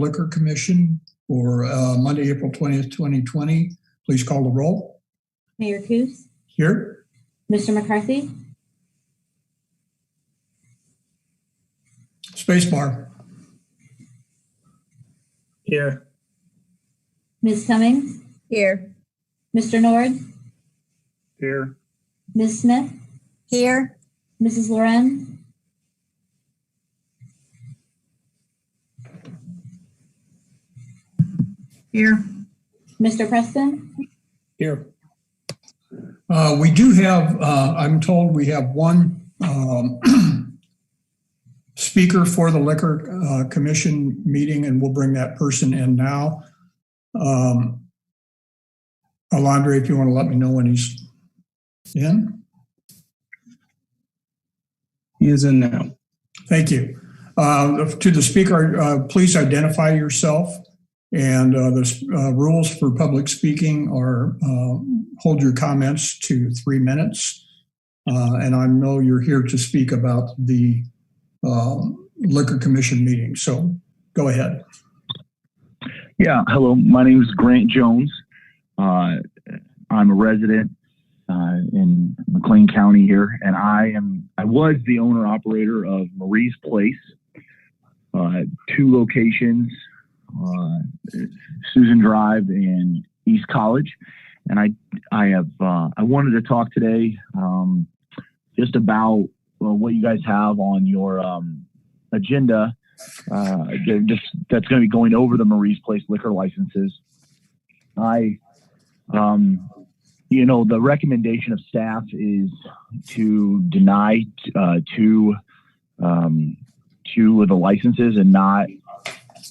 Liquor Commission for Monday, April 20th, 2020. Please call the roll. Mayor Coos? Here. Mr. McCarthy? Spacebar. Here. Ms. Cummings? Here. Mr. Nord? Here. Ms. Smith? Here. Mrs. Loren? Here. Mr. Preston? Here. We do have, I'm told we have one speaker for the Liquor Commission meeting, and we'll bring that person in now. Alondre, if you want to let me know when he's in. He is in now. Thank you. To the speaker, please identify yourself. And the rules for public speaking are hold your comments to 3 minutes. And I know you're here to speak about the Liquor Commission meeting. So go ahead. Yeah, hello. My name is Grant Jones. I'm a resident in McLean County here, and I was the owner operator of Maurice Place, 2 locations, Susan Drive and East College. And I wanted to talk today just about what you guys have on your agenda. That's going to be going over the Maurice Place liquor licenses. The recommendation of staff is to deny two of the licenses and not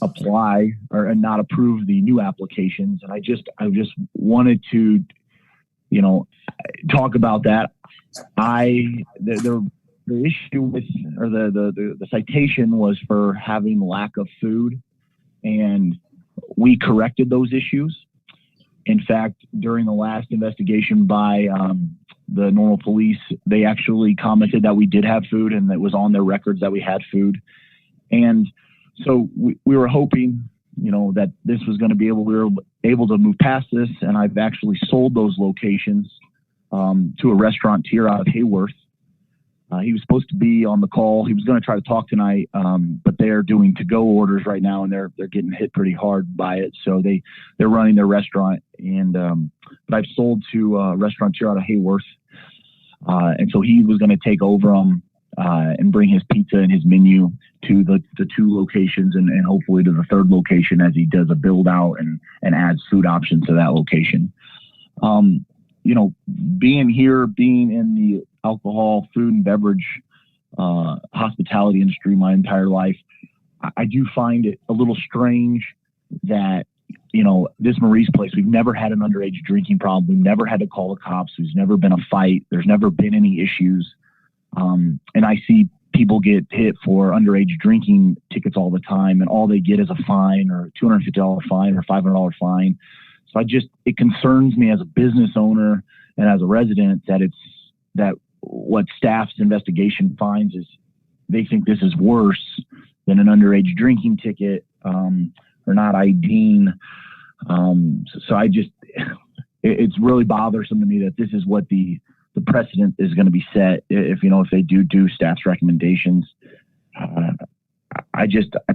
apply or not approve the new applications. And I just wanted to, talk about that. The issue with, or the citation was for having lack of food, and we corrected those issues. In fact, during the last investigation by the Normal Police, they actually commented that we did have food and it was on their records that we had food. And so we were hoping, that this was going to be we were able to move past this. And I've actually sold those locations to a restaurateur out of Hayworth. He was supposed to be on the call. He was going to try to talk tonight, but they're doing to-go orders right now, and they're getting hit pretty hard by it. So they're running their restaurant, and but I've sold to a restaurateur out of Hayworth, and so he was going to take over them and bring his pizza and his menu to the 2 locations, and hopefully to the 3rd location as he does a build out and adds food options to that location. Being in the alcohol, food, and beverage hospitality industry my entire life, I do find it a little strange that, this Maurice Place, we've never had an underage drinking problem. We've never had to call the cops. There's never been a fight. There's never been any issues. And I see people get hit for underage drinking tickets all the time, and all they get is a fine or $250 fine or $500 fine. So it concerns me as a business owner and as a resident that what staff's investigation finds is they think this is worse than an underage drinking ticket or not IDing. It's really bothersome to me that this is what the precedent is going to be set if they do staff's recommendations. I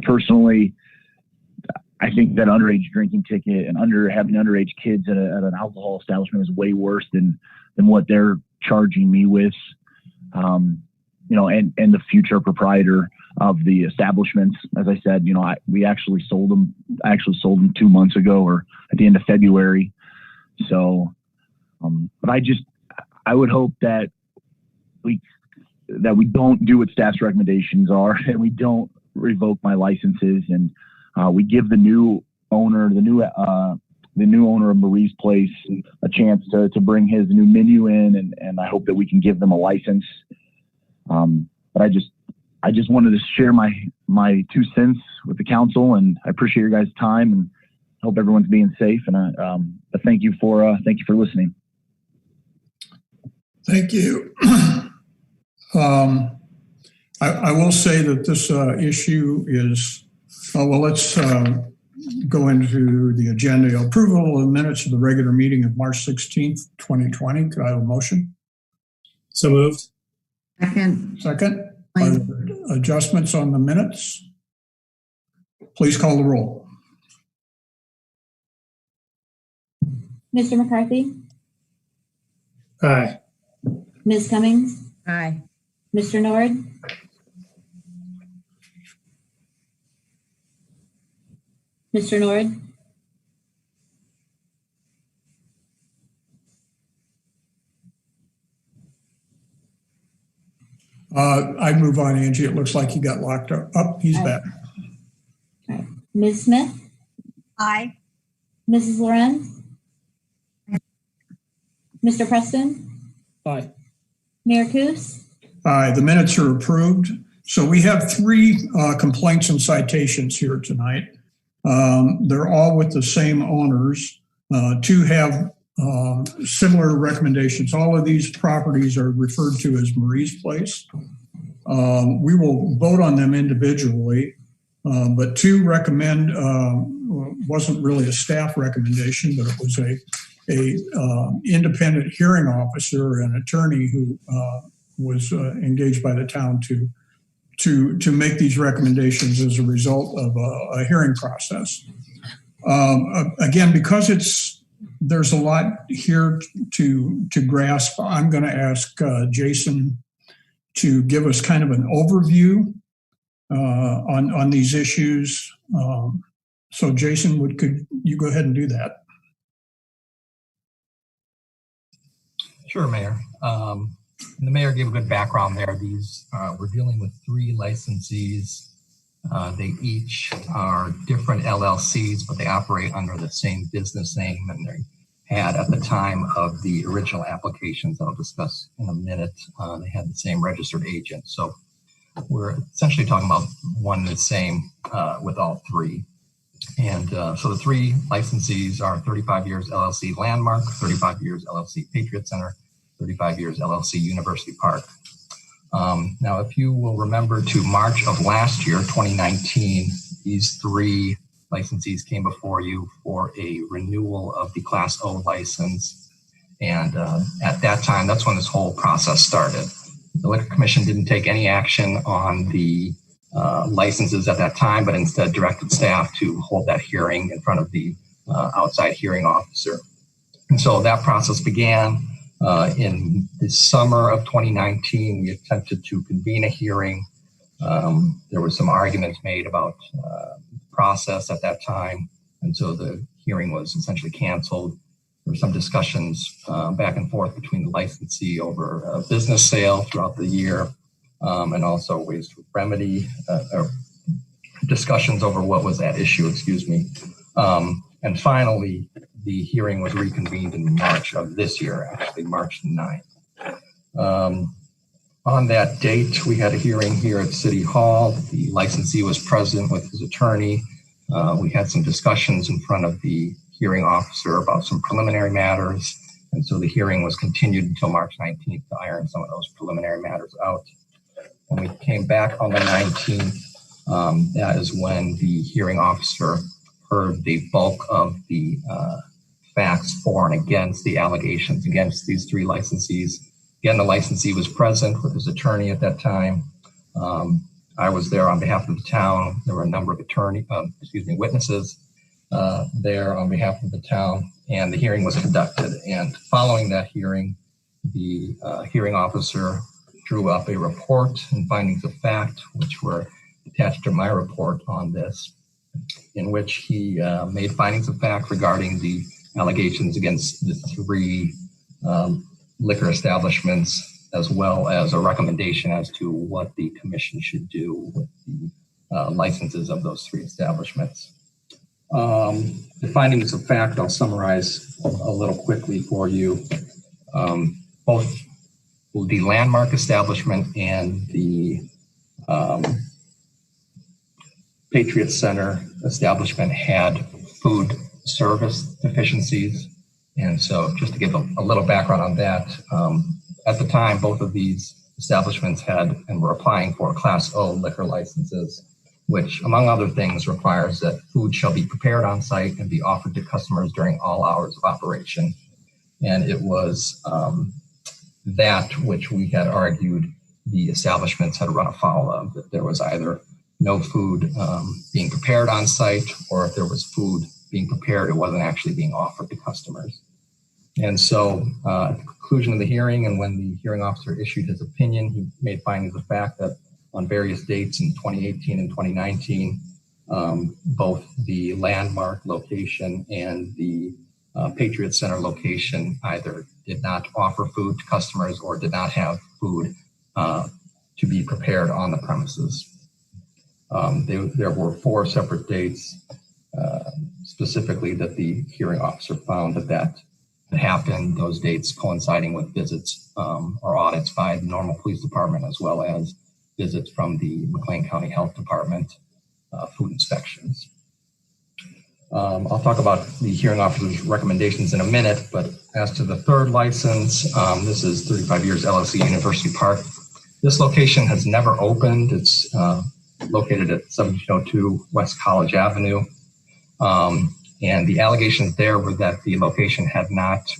personally, I think that underage drinking ticket and having underage kids at an alcohol establishment is way worse than what they're charging me with, and the future proprietor of the establishments. As I said, we actually sold them. I actually sold them 2 months ago, or at the end of February. So, but I would hope that we don't do what staff's recommendations are, and we don't revoke my licenses, and we give the new owner of Maurice Place a chance to bring his new menu in, and I hope that we can give them a license. But I just wanted to share my 2 cents with the council, and I appreciate your guys' time, and hope everyone's being safe. And but thank you for listening. Thank you. I will say that this issue is Well, let's go into the agenda. Approval of the minutes of the regular meeting of March 16th, 2020. Could I have a motion? So moved. Second. Second. Are there adjustments on the minutes? Please call the roll. Mr. McCarthy, Aye. Ms. Cummings, Aye. Mr. Nord, Mr. Nord, I'd move on, Angie. It looks like he got locked up. Oh, he's back. Ms. Smith, Aye. Mrs. Loren, Mr. Preston, Aye. Mayor Kus. Aye, the minutes are approved. So we have three complaints and citations here tonight. They're all with the same owners. Two have similar recommendations. All of these properties are referred to as Maurice Place. We will vote on them individually, but two recommend, wasn't really a staff recommendation, but it was a independent hearing officer and attorney who was engaged by the town to make these recommendations as a result of a hearing process. Again, because there's a lot here to grasp, I'm going to ask Jason to give us kind of an overview on these issues. So Jason, could you go ahead and do that? Sure, Mayor. The mayor gave a good background there. These we're dealing with three licensees. They each are different LLCs, but they operate under the same business name, and they had at the time of the original applications that I'll discuss in a minute, they had the same registered agent. So we're essentially talking about one and the same with all three. And so the three licensees are 35 Years LLC Landmark, 35 Years LLC Patriot Center, 35 Years LLC University Park. Now, if you will remember to March of last year, 2019, these three licensees came before you for a renewal of the Class O license. And at that time, that's when this whole process started. The Liquor Commission didn't take any action on the licenses at that time, but instead directed staff to hold that hearing in front of the outside hearing officer. And so that process began. In the summer of 2019, we attempted to convene a hearing. There were some arguments made about process at that time, and so the hearing was essentially canceled. There were some discussions back and forth between the licensee over a business sale throughout the year, and also ways to remedy or discussions over what was at issue, and finally, the hearing was reconvened in March of this year, actually March 9th. On that date, we had a hearing here at City Hall. The licensee was present with his attorney. We had some discussions in front of the hearing officer about some preliminary matters. And so the hearing was continued until March 19th to iron some of those preliminary matters out. When we came back on the 19th, that is when the hearing officer heard the bulk of the facts for and against the allegations against these three licensees. Again, the licensee was present with his attorney at that time. I was there on behalf of the town. There were a number of witnesses there on behalf of the town, and the hearing was conducted. And following that hearing, the hearing officer drew up a report and findings of fact, which were attached to my report on this, in which he made findings of fact regarding the allegations against the three liquor establishments, as well as a recommendation as to what the commission should do with the licenses of those three establishments. The findings of fact, I'll summarize a little quickly for you. Both the Landmark establishment and the Patriot Center establishment had food service deficiencies. And so just to give a little background on that, at the time, both of these establishments had and were applying for Class O liquor licenses. which, among other things, requires that food shall be prepared on site and be offered to customers during all hours of operation. And it was that which we had argued the establishments had run afoul of, that there was either no food being prepared on site, or if there was food being prepared, it wasn't actually being offered to customers. And so at the conclusion of the hearing, and when the hearing officer issued his opinion, he made findings of fact that on various dates in 2018 and 2019, both the Landmark location and the Patriot Center location either did not offer food to customers or did not have food to be prepared on the premises. There were 4 separate dates, specifically that the hearing officer found that had happened, those dates coinciding with visits or audits by the Normal Police Department, as well as visits from the McLean County Health Department, food inspections. I'll talk about the hearing officer's recommendations in a minute, but as to the third license, this is 35 Years LLC University Park. This location has never opened. It's located at 1702 West College Avenue. And the allegations there were that the location had not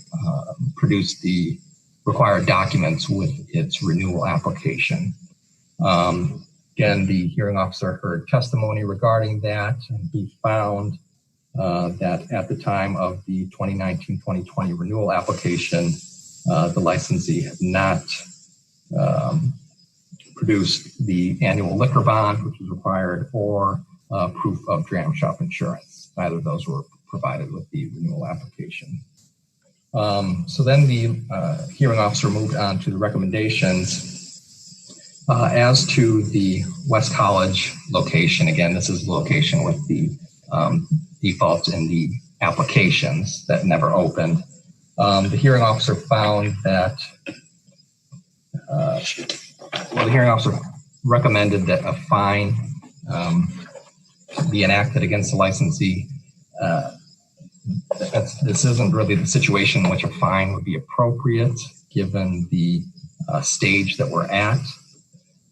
produced the required documents with its renewal application. Again, the hearing officer heard testimony regarding that, and he found that at the time of the 2019-2020 renewal application, the licensee had not produced the annual liquor bond, which was required, or proof of dram shop insurance. Neither of those were provided with the renewal application. So then the hearing officer moved on to the recommendations. As to the West College location, again, this is the location with the defaults in the applications that never opened. The hearing officer found that, the hearing officer recommended that a fine be enacted against the licensee. This isn't really the situation in which a fine would be appropriate given the stage that we're at.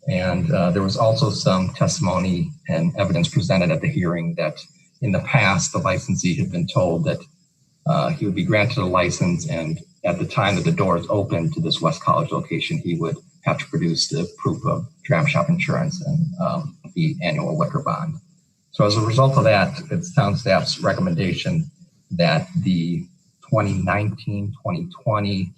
And there was also some testimony and evidence presented at the hearing that in the past, the licensee had been told that he would be granted a license, and at the time that the doors opened to this West College location, he would have to produce the proof of dram shop insurance and the annual liquor bond. So as a result of that, it's town staff's recommendation that the 2019-2020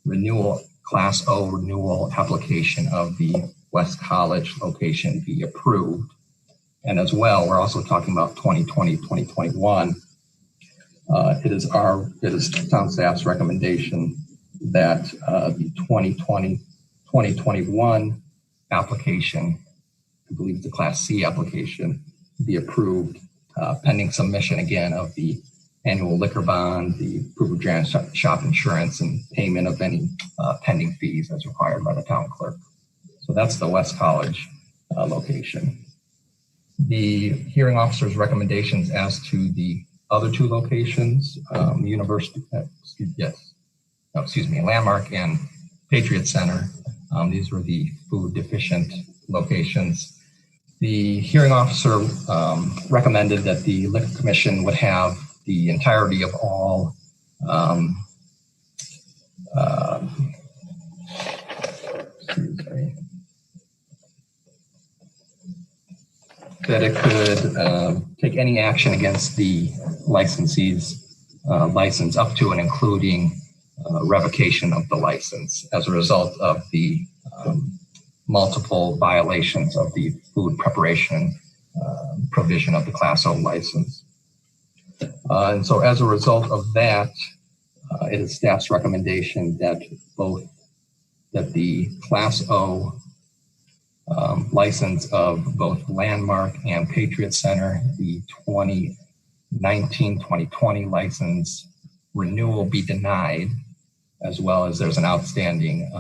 renewal, Class O renewal application of the West College location be approved. And as well, we're also talking about 2020-2021. It is town staff's recommendation that the 2020-2021 application, I believe the Class C application, be approved pending submission again of the annual liquor bond, the proof of dram shop insurance, and payment of any pending fees as required by the town clerk. So that's the West College location. The hearing officer's recommendations as to the other 2 locations, Landmark and Patriot Center. These were the food deficient locations. The hearing officer recommended that the Liquor Commission would have the entirety of all that it could take any action against the licensee's license up to and including revocation of the license as a result of the multiple violations of the food preparation provision of the Class O license. And so as a result of that, it is staff's recommendation that the Class O license of both Landmark and Patriot Center, the 2019-2020 license renewal be denied, as well as there's an outstanding,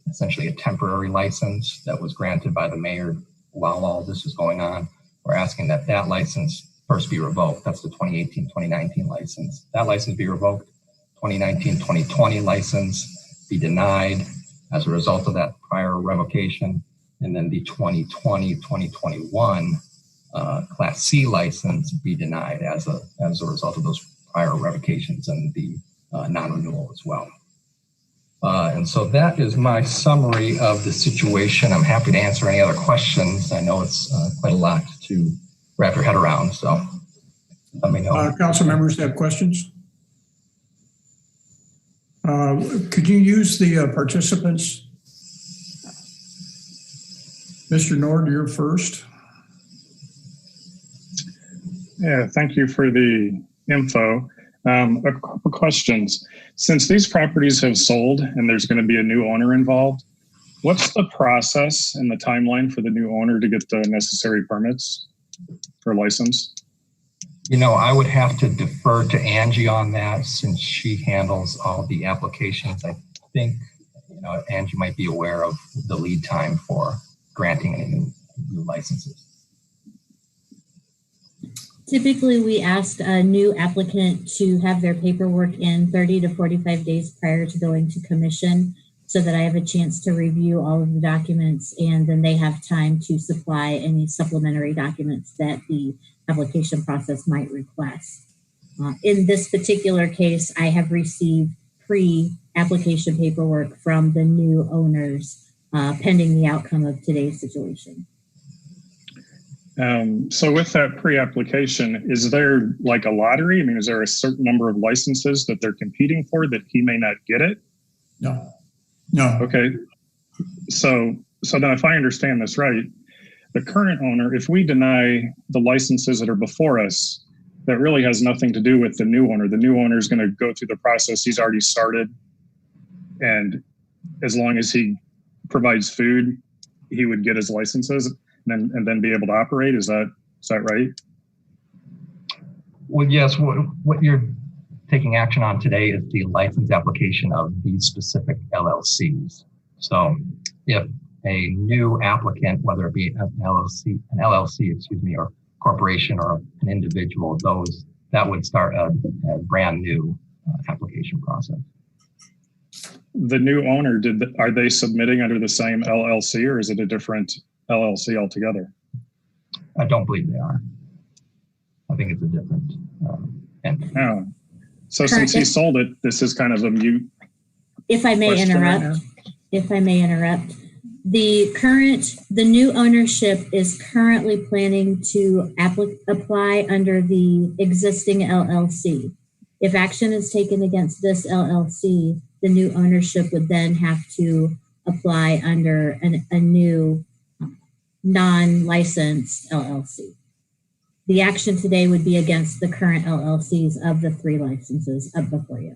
essentially a temporary license that was granted by the mayor while all this was going on. We're asking that that license first be revoked. That's the 2018-2019 license. That license be revoked. 2019-2020 license be denied as a result of that prior revocation. And then the 2020-2021 Class C license be denied as a result of those prior revocations and the non-renewal as well. And so that is my summary of the situation. I'm happy to answer any other questions. I know it's quite a lot to wrap your head around, so let me know. Council members have questions? Could you use the participants? Mr. Nord, you're first. Yeah, thank you for the info. A couple questions. Since these properties have sold and there's going to be a new owner involved, what's the process and the timeline for the new owner to get the necessary permits for license? You know, I would have to defer to Angie on that since she handles all the applications. I think, you know, Angie might be aware of the lead time for granting any new licenses. Typically, we ask a new applicant to have their paperwork in 30 to 45 days prior to going to commission so that I have a chance to review all of the documents, and then they have time to supply any supplementary documents that the application process might request. In this particular case, I have received pre-application paperwork from the new owners pending the outcome of today's situation. So with that pre-application, is there like a lottery? I mean, is there a certain number of licenses that they're competing for that he may not get it? No. Okay. So then if I understand this right, the current owner, if we deny the licenses that are before us, that really has nothing to do with the new owner. The new owner is going to go through the process he's already started. And as long as he provides food, he would get his licenses and then be able to operate. Is that right? Well, yes, what you're taking action on today is the license application of these specific LLCs. So if a new applicant, whether it be an LLC, or corporation or an individual, that would start a brand new application process. The new owner, are they submitting under the same LLC, or is it a different LLC altogether? I don't believe they are. I think it's a different entity. Oh, so since he sold it, this is kind of a mute. If I may interrupt, the new ownership is currently planning to apply under the existing LLC. If action is taken against this LLC, the new ownership would then have to apply under a new non-licensed LLC. The action today would be against the current LLCs of the 3 licenses up before you.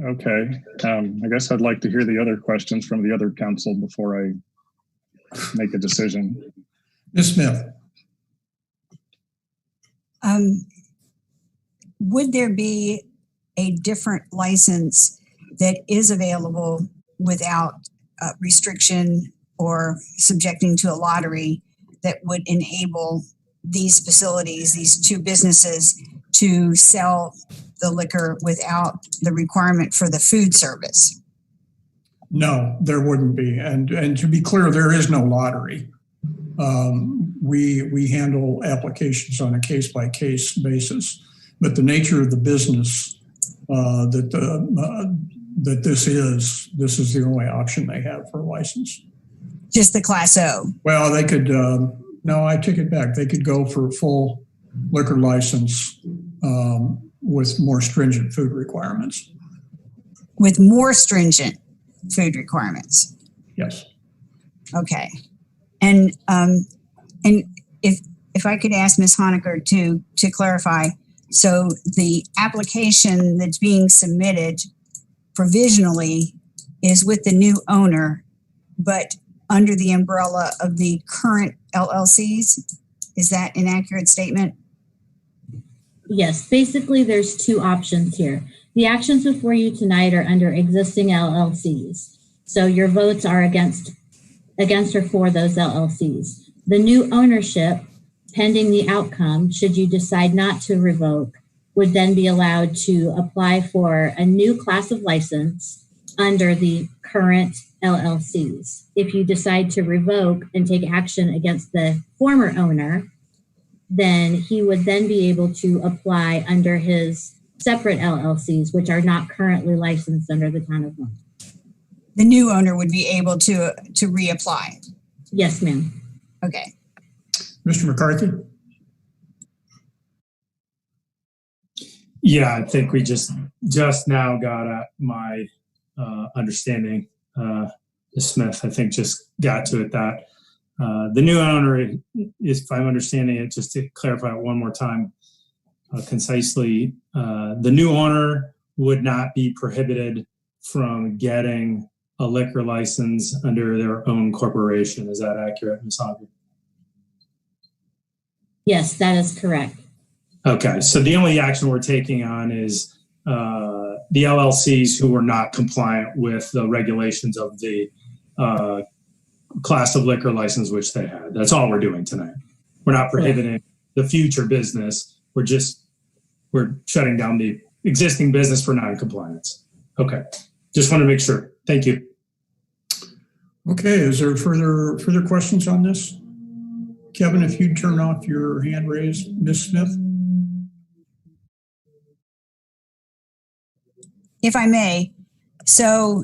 Okay. I guess I'd like to hear the other questions from the other council before I make a decision. Ms. Smith. Would there be a different license that is available without restriction or subjecting to a lottery that would enable these facilities, these 2 businesses, to sell the liquor without the requirement for the food service? No, there wouldn't be. And to be clear, there is no lottery. We handle applications on a case-by-case basis, but the nature of the business that this is the only option they have for a license. Just the Class O? Well, they could, no, I take it back. They could go for a full liquor license with more stringent food requirements. With more stringent food requirements? Yes. Okay. And if I could ask Ms. Honecker to clarify, so the application that's being submitted provisionally is with the new owner, but under the umbrella of the current LLCs? Is that an accurate statement? Yes, basically there's 2 options here. The actions before you tonight are under existing LLCs. So your votes are against or for those LLCs. The new ownership, pending the outcome, should you decide not to revoke, would then be allowed to apply for a new class of license under the current LLCs. If you decide to revoke and take action against the former owner, then he would then be able to apply under his separate LLCs, which are not currently licensed under the town of Lund. The new owner would be able to reapply. Yes, ma'am. Okay. Mr. McCarthy? Yeah, I think we just now got at my understanding. Ms. Smith, I think, just got to it that the new owner is, if I'm understanding it, just to clarify it one more time concisely, the new owner would not be prohibited from getting a liquor license under their own corporation. Is that accurate, Ms. Hogg? Yes, that is correct. Okay, so the only action we're taking on is the LLCs who were not compliant with the regulations of the class of liquor license which they had. That's all we're doing tonight. We're not prohibiting the future business. We're shutting down the existing business for non-compliance. Okay, just want to make sure. Thank you. Okay, is there further questions on this? Kevin, if you'd turn off your hand raised, Ms. Smith. If I may, so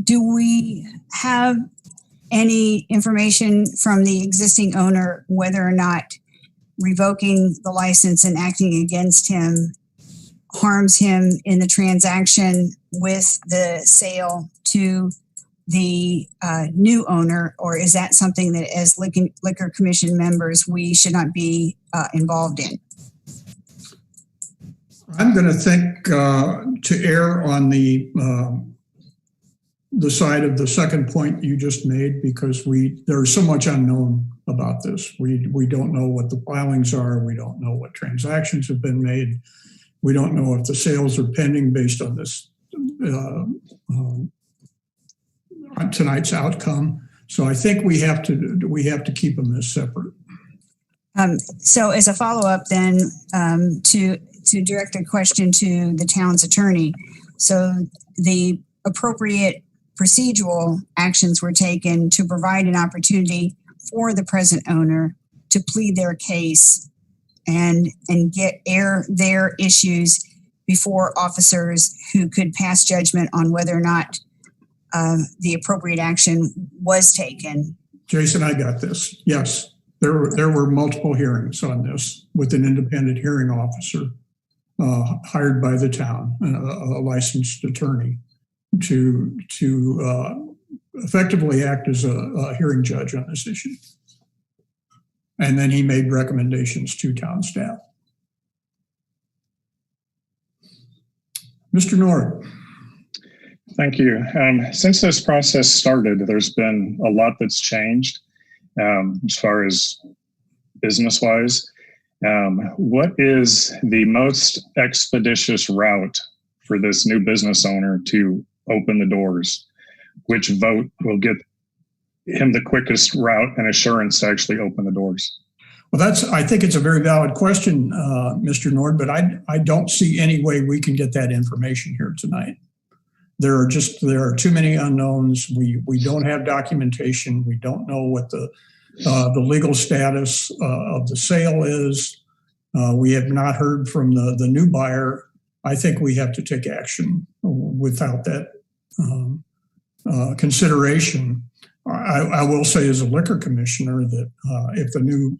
do we have any information from the existing owner whether or not revoking the license and acting against him harms him in the transaction with the sale to the new owner, or is that something that as liquor commission members we should not be involved in? I'm going to think to err on the side of the second point you just made, because there's so much unknown about this. We don't know what the filings are. We don't know what transactions have been made. We don't know if the sales are pending based on this on tonight's outcome. So I think we have to keep them as separate. So as a follow-up then, to direct a question to the town's attorney. So the appropriate procedural actions were taken to provide an opportunity for the present owner to plead their case and air their issues before officers who could pass judgment on whether or not the appropriate action was taken. Jason, I got this. Yes, there were multiple hearings on this with an independent hearing officer hired by the town, a licensed attorney, to effectively act as a hearing judge on this issue. And then he made recommendations to town staff. Mr. Nord. Thank you. Since this process started, there's been a lot that's changed as far as business-wise. What is the most expeditious route for this new business owner to open the doors? Which vote will get him the quickest route and assurance to actually open the doors? Well, I think it's a very valid question, Mr. Nord, but I don't see any way we can get that information here tonight. There are too many unknowns. We don't have documentation. We don't know what the legal status of the sale is. We have not heard from the new buyer. I think we have to take action without that consideration. I will say as a liquor commissioner that if the new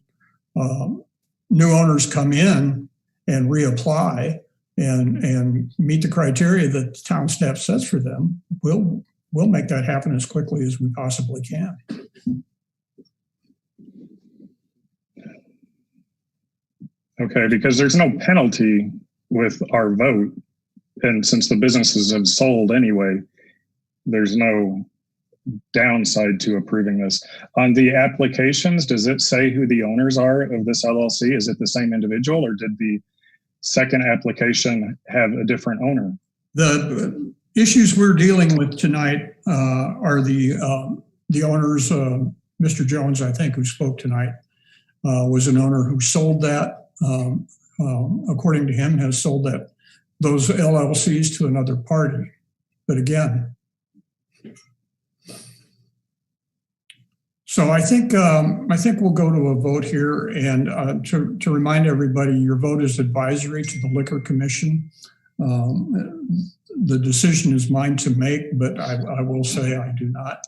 owners come in and reapply and meet the criteria that the town staff sets for them, we'll make that happen as quickly as we possibly can. Okay, because there's no penalty with our vote. And since the businesses have sold anyway, there's no downside to approving this. On the applications, does it say who the owners are of this LLC? Is it the same individual, or did the second application have a different owner? The issues we're dealing with tonight are the owners. Mr. Jones, I think, who spoke tonight, was an owner who sold that. According to him, has sold those LLCs to another party. But again, So I think we'll go to a vote here, and to remind everybody, your vote is advisory to the Liquor Commission. The decision is mine to make, but I will say I do not,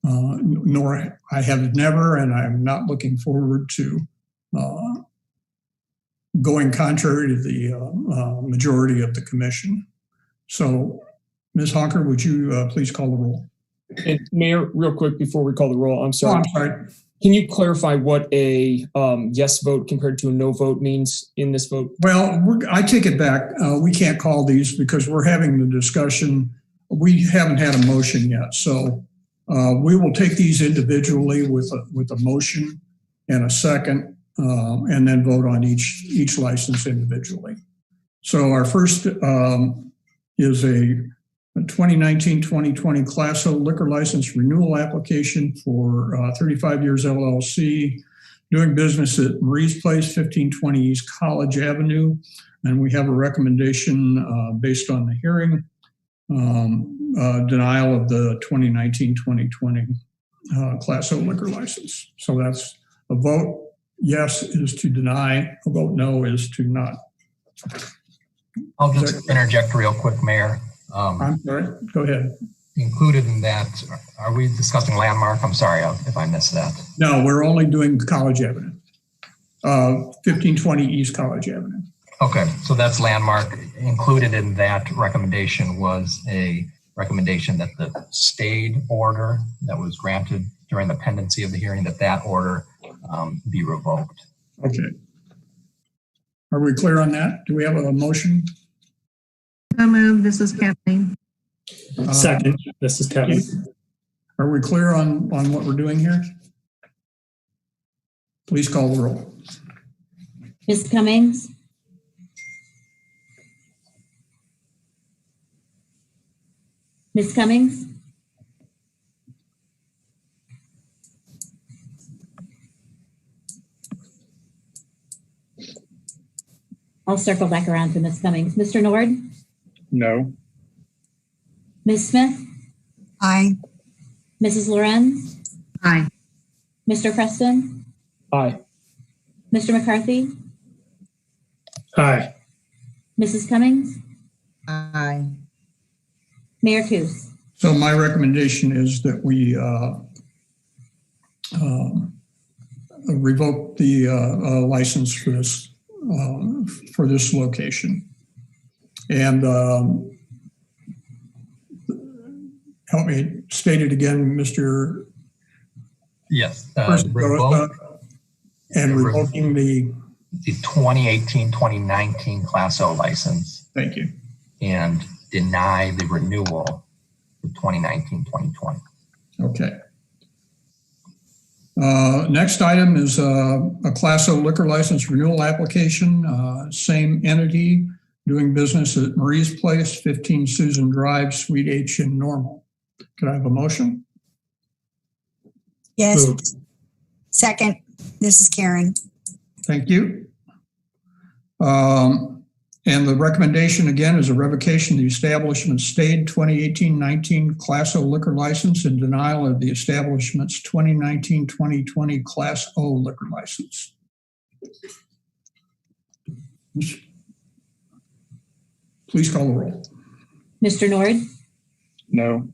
nor I have never, and I'm not looking forward to going contrary to the majority of the commission. So, Ms. Honker, would you please call the roll? And Mayor, real quick before we call the roll, I'm sorry. Oh, I'm sorry. Can you clarify what a yes vote compared to a no vote means in this vote? Well, I take it back. We can't call these because we're having the discussion. We haven't had a motion yet. So we will take these individually with a motion and a second, and then vote on each license individually. So our first is a 2019-2020 Class O liquor license renewal application for 35 Years LLC, doing business at Maurice Place, 1520 East College Avenue. And we have a recommendation based on the hearing, denial of the 2019-2020 Class O liquor license. So that's a vote yes is to deny, a vote no is to not. I'll just interject real quick, Mayor. I'm sorry, go ahead. Included in that, are we discussing landmark? I'm sorry if I missed that. No, we're only doing College Avenue, 1520 East College Avenue. Okay, so that's landmark. Included in that recommendation was a recommendation that the stayed order that was granted during the pendency of the hearing, that order be revoked. Okay. Are we clear on that? Do we have a motion? So moved. This is Kathleen. Second, this is Kevin. Are we clear on what we're doing here? Please call the roll. Ms. Cummings? Ms. Cummings? I'll circle back around to Ms. Cummings. Mr. Nord? No. Ms. Smith? Aye. Mrs. Lorenz? Aye. Mr. Preston? Aye. Mr. McCarthy? Aye. Mrs. Cummings? Aye. Mayor Coos? So my recommendation is that we revoke the license for this location. And help me state it again, Mr. Yes. Revoking the 2018-2019 Class O license. Thank you. And deny the renewal for 2019-2020. Okay. Next item is a Class O liquor license renewal application, same entity, doing business at Maurice Place, 15 Susan Drive, Suite H in Normal. Could I have a motion? Yes. Moved. Second. This is Karen. Thank you. And the recommendation again is a revocation of the establishment's stayed 2018-19 Class O liquor license and denial of the establishment's 2019-2020 Class O liquor license. Please call the roll. Mr. Nord? No.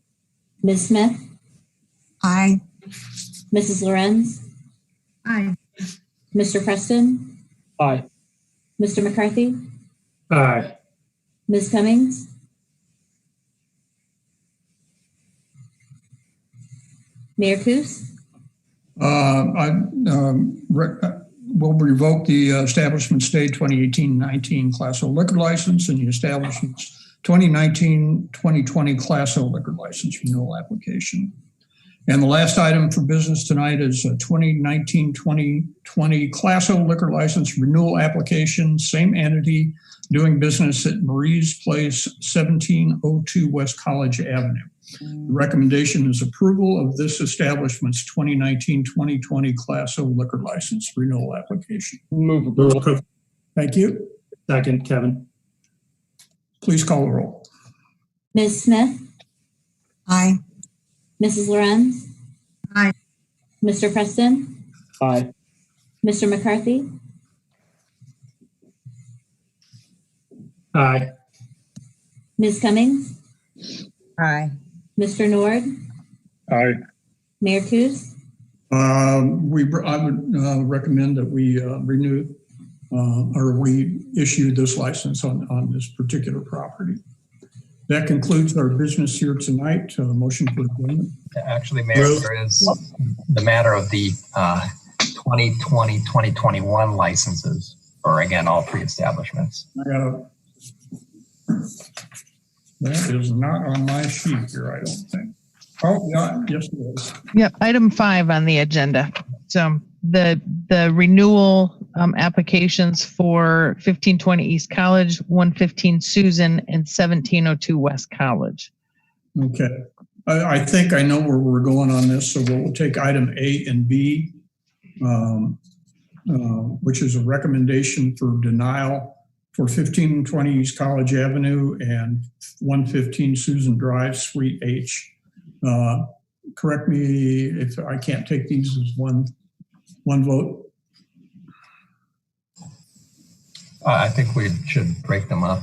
Ms. Smith? Aye. Mrs. Lorenz? Aye. Mr. Preston? Aye. Mr. McCarthy? Aye. Ms. Cummings? Mayor Coos? Will revoke the establishment stayed 2018-19 Class O liquor license and the establishment's 2019-2020 Class O liquor license renewal application. And the last item for business tonight is a 2019-2020 Class O liquor license renewal application, same entity, doing business at Maurice Place, 1702 West College Avenue. The recommendation is approval of this establishment's 2019-2020 Class O liquor license renewal application. Move approval. Thank you. Second, Kevin. Please call the roll. Ms. Smith? Aye. Mrs. Lorenz? Aye. Mr. Preston, Aye. Mr. McCarthy, Aye. Ms. Cummings, Aye. Mr. Nord, Aye. Mayor Kus. I would recommend that we renew or we issue this license on this particular property. That concludes our business here tonight. Motion for adjournment. Actually, Mayor, there is the matter of the 2020, 2021 licenses for, again, all three establishments. That is not on my sheet here, I don't think. Oh, yeah, yes, it is. Yep, item 5 on the agenda. So the renewal applications for 1520 East College, 115 Susan, and 1702 West College. Okay. I think I know where we're going on this, so we'll take item A and B, which is a recommendation for denial for 1520 East College Avenue and 115 Susan Drive, Suite H. Correct me if I can't take these as one vote. I think we should break them up.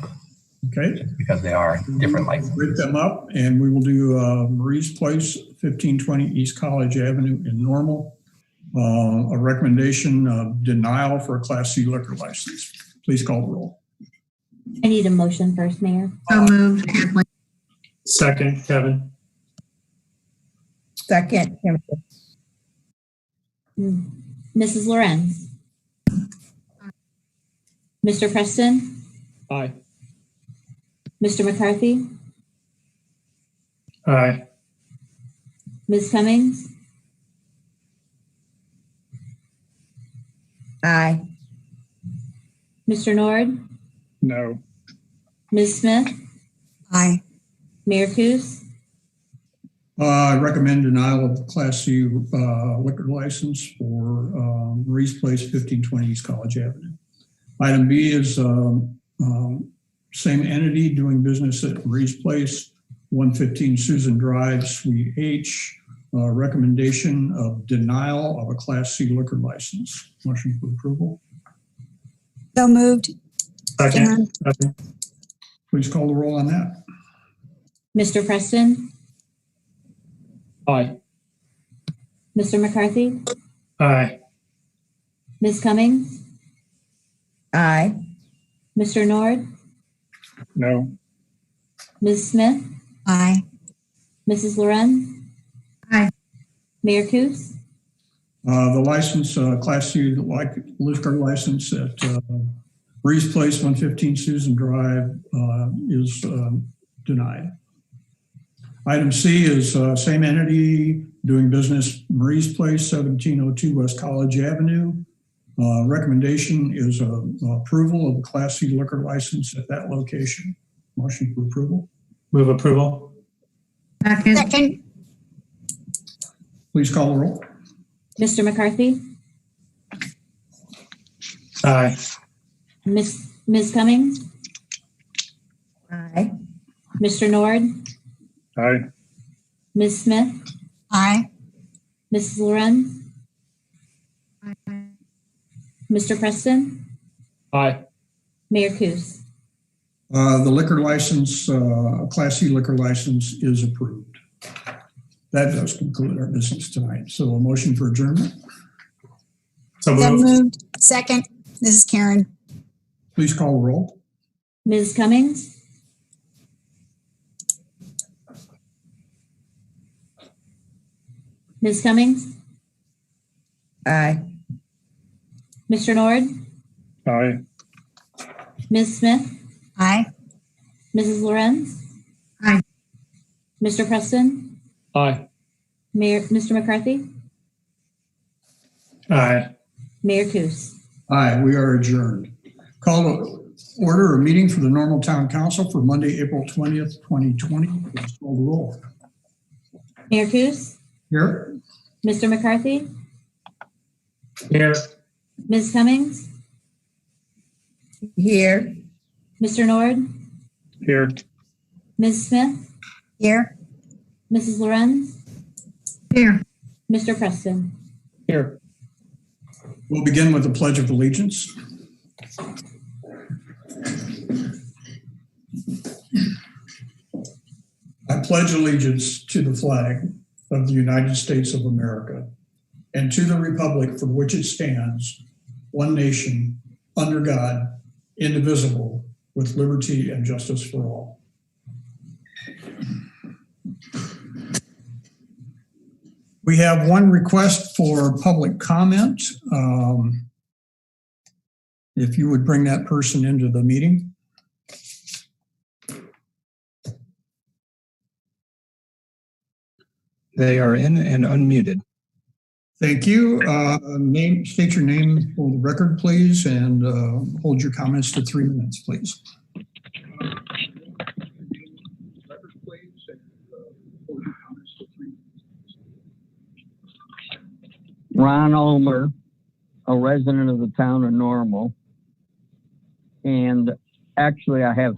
Okay. Because they are different licenses. Break them up, and we will do Maurice Place, 1520 East College Avenue in Normal. A recommendation of denial for a Class C liquor license. Please call the roll. I need a motion first, Mayor. So moved, Kathleen. Second, Kevin. Second, Kimberly. Mrs. Lorenz. Mr. Preston, Aye. Mr. McCarthy, Aye. Ms. Cummings, Aye. Mr. Nord, No. Ms. Smith, Aye. Mayor Kus. I recommend denial of the Class C liquor license for Maurice Place, 1520 East College Avenue. Item B is same entity doing business at Maurice Place, 115 Susan Drive, Suite H. Recommendation of denial of a Class C liquor license. Motion for approval. So moved. Second. Please call the roll on that. Mr. Preston, Aye. Mr. McCarthy, Aye. Ms. Cummings, Aye. Mr. Nord, No. Ms. Smith, Aye. Mrs. Lorenz. Aye. Mayor Kus. The license, Class C liquor license at Maurice Place, 115 Susan Drive is denied. Item C is same entity doing business Maurice Place, 1702 West College Avenue. Recommendation is approval of the Class C liquor license at that location. Motion for approval. Move approval. Second. Second. Please call the roll. Mr. McCarthy, Aye. Ms. Cummings, Aye. Mr. Nord, Aye. Ms. Smith, Aye. Mrs. Lorenz, Aye. Mr. Preston, Aye. Mayor Kus. The liquor license, Class C liquor license is approved. That does conclude our business tonight. So a motion for adjournment. So So moved. moved. Second. This is Karen. Please call the roll. Ms. Cummings, Ms. Cummings, Aye. Mr. Nord, Aye. Ms. Smith, Aye. Mrs. Lorenz. Aye. Mr. Preston, Aye. Mr. McCarthy, Aye. Mayor Kus. Aye, we are adjourned. Call to order a meeting for the Normal Town Council for Monday, April 20th, 2020. Please call the roll. Mayor Kus, Here. Mr. McCarthy, Here. Ms. Cummings, Here. Mr. Nord, Here. Ms. Smith, Here. Mrs. Lorenz, Here. Mr. Preston. Here. We'll begin with the Pledge of Allegiance. I pledge allegiance to the flag of the United States of America and to the republic for which it stands, one nation, under God, indivisible, with liberty and justice for all. We have one request for public comment. If you would bring that person into the meeting. They are in and unmuted. Thank you. State your name for the record, please, and hold your comments to 3 minutes, please. Ron Ulmer, a resident of the town of Normal. And actually I have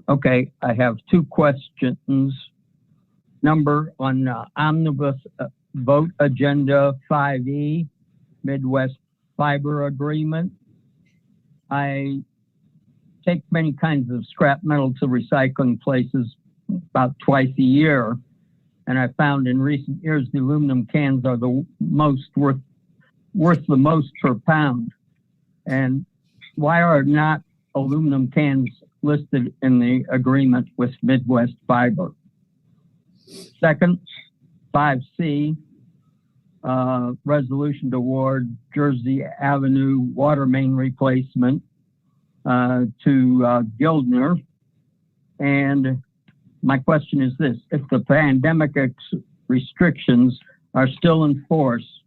I have 2 questions. Number on Omnibus Vote Agenda 5E, Midwest Fiber Agreement. I take many kinds of scrap metal to recycling places about twice a year. And I found in recent years, the aluminum cans are the most worth the most per pound. And why are not aluminum cans listed in the agreement with Midwest Fiber? Second, 5C, resolution to award Jersey Avenue water main replacement to Gilder. And my question is this: if the pandemic restrictions are still in force,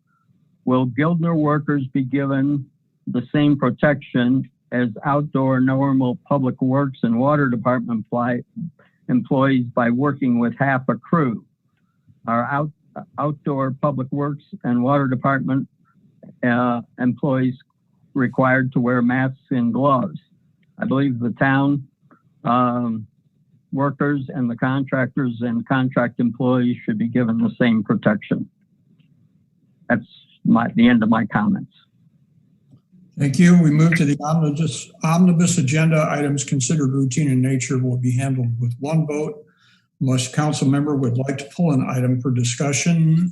will Gilder workers be given the same protection as outdoor normal public works and water department employees by working with half a crew? Are outdoor public works and water department employees required to wear masks and gloves? I believe the town workers and the contractors and contract employees should be given the same protection. That's the end of my comments. Thank you. We move to the omnibus agenda. Items considered routine in nature will be handled with 1 vote. Unless a council member would like to pull an item for discussion.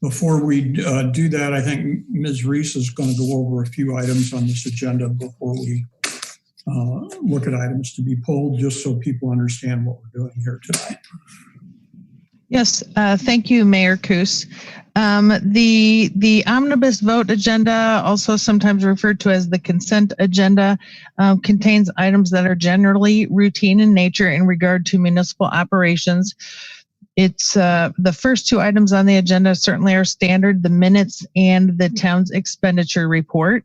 Before we do that, I think Ms. Reese is going to go over a few items on this agenda before we look at items to be pulled, just so people understand what we're doing here tonight. Yes, thank you, Mayor Coos. The omnibus vote agenda, also sometimes referred to as the consent agenda, contains items that are generally routine in nature in regard to municipal operations. It's the first 2 items on the agenda certainly are standard, the minutes and the town's expenditure report.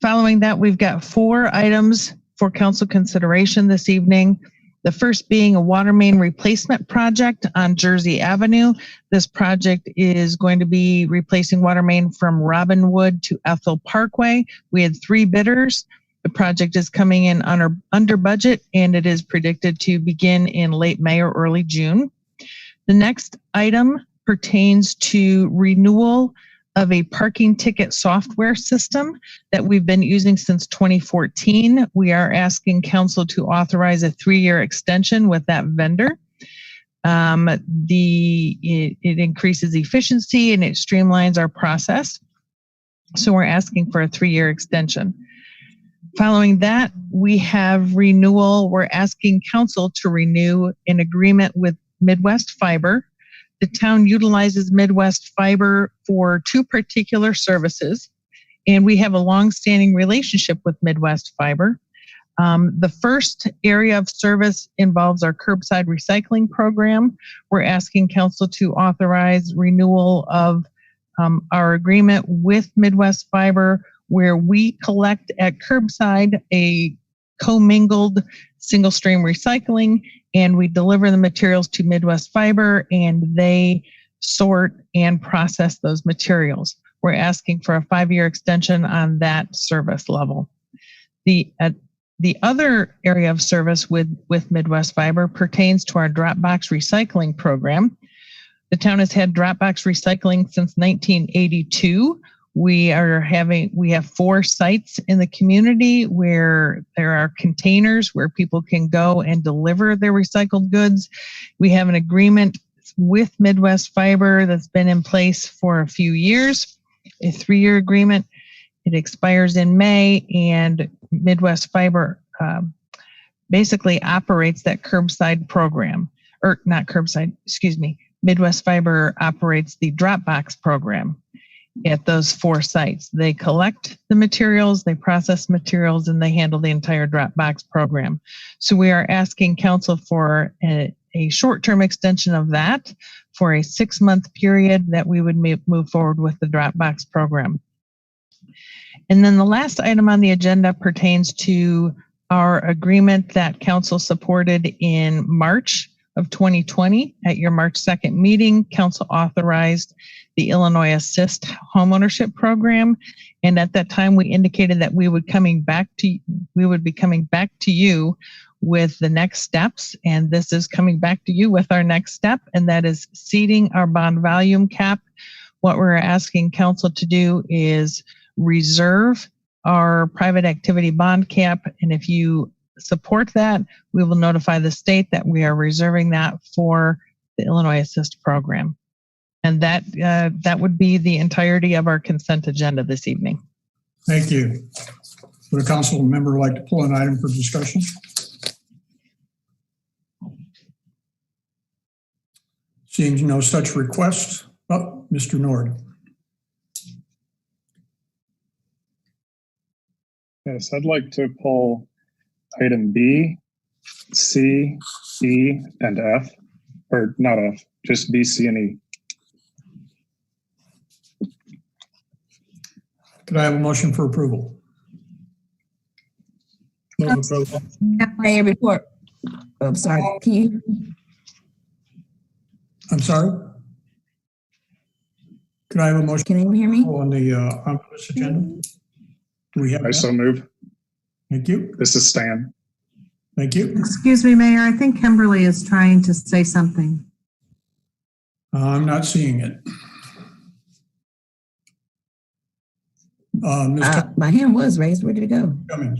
Following that, we've got 4 items for council consideration this evening. The first being a water main replacement project on Jersey Avenue. This project is going to be replacing water main from Robbenwood to Ethel Parkway. We had 3 bidders. The project is coming in under budget, and it is predicted to begin in late May or early June. The next item pertains to renewal of a parking ticket software system that we've been using since 2014. We are asking council to authorize a 3-year extension with that vendor. It increases efficiency and it streamlines our process. So we're asking for a 3-year extension. Following that, we have renewal. We're asking council to renew an agreement with Midwest Fiber. The town utilizes Midwest Fiber for 2 particular services, and we have a long-standing relationship with Midwest Fiber. The first area of service involves our curbside recycling program. We're asking council to authorize renewal of our agreement with Midwest Fiber, where we collect at curbside a commingled single stream recycling, and we deliver the materials to Midwest Fiber, and they sort and process those materials. We're asking for a 5-year extension on that service level. The The other area of service with Midwest Fiber pertains to our Dropbox recycling program. The town has had Dropbox recycling since 1982. We have 4 sites in the community where there are containers where people can go and deliver their recycled goods. We have an agreement with Midwest Fiber that's been in place for a few years, a 3-year agreement. It expires in May, and Midwest Fiber basically operates that curbside program, or not curbside, excuse me. Midwest Fiber operates the Dropbox program at those 4 sites. They collect the materials, they process materials, and they handle the entire Dropbox program. So we are asking council for a short-term extension of that for a 6-month period that we would move forward with the Dropbox program. And then the last item on the agenda pertains to our agreement that council supported in March of 2020. At your March 2nd meeting, council authorized the Illinois Assist Homeownership Program. And at that time, we indicated that we would be coming back to you with the next steps. And this is coming back to you with our next step, and that is seeding our bond volume cap. What we're asking council to do is reserve our private activity bond cap. And if you support that, we will notify the state that we are reserving that for the Illinois Assist program. And that would be the entirety of our consent agenda this evening. Thank you. Would a council member like to pull an item for discussion? Seeing no such request, Mr. Nord. Yes, I'd like to pull item B, C, E, and F, or not F, just B, C, and E. Could I have a motion for approval? Move approval. Mayor, report. Oh, I'm sorry. Can you? I'm sorry? Could I have a motion? Can you hear me? On the omnibus agenda? Do we have I that? so move. Thank you. This is Stan. Thank you. Excuse me, Mayor. I think Kimberly is trying to say something. I'm not seeing it. My hand was raised. Where did it go? Cummings.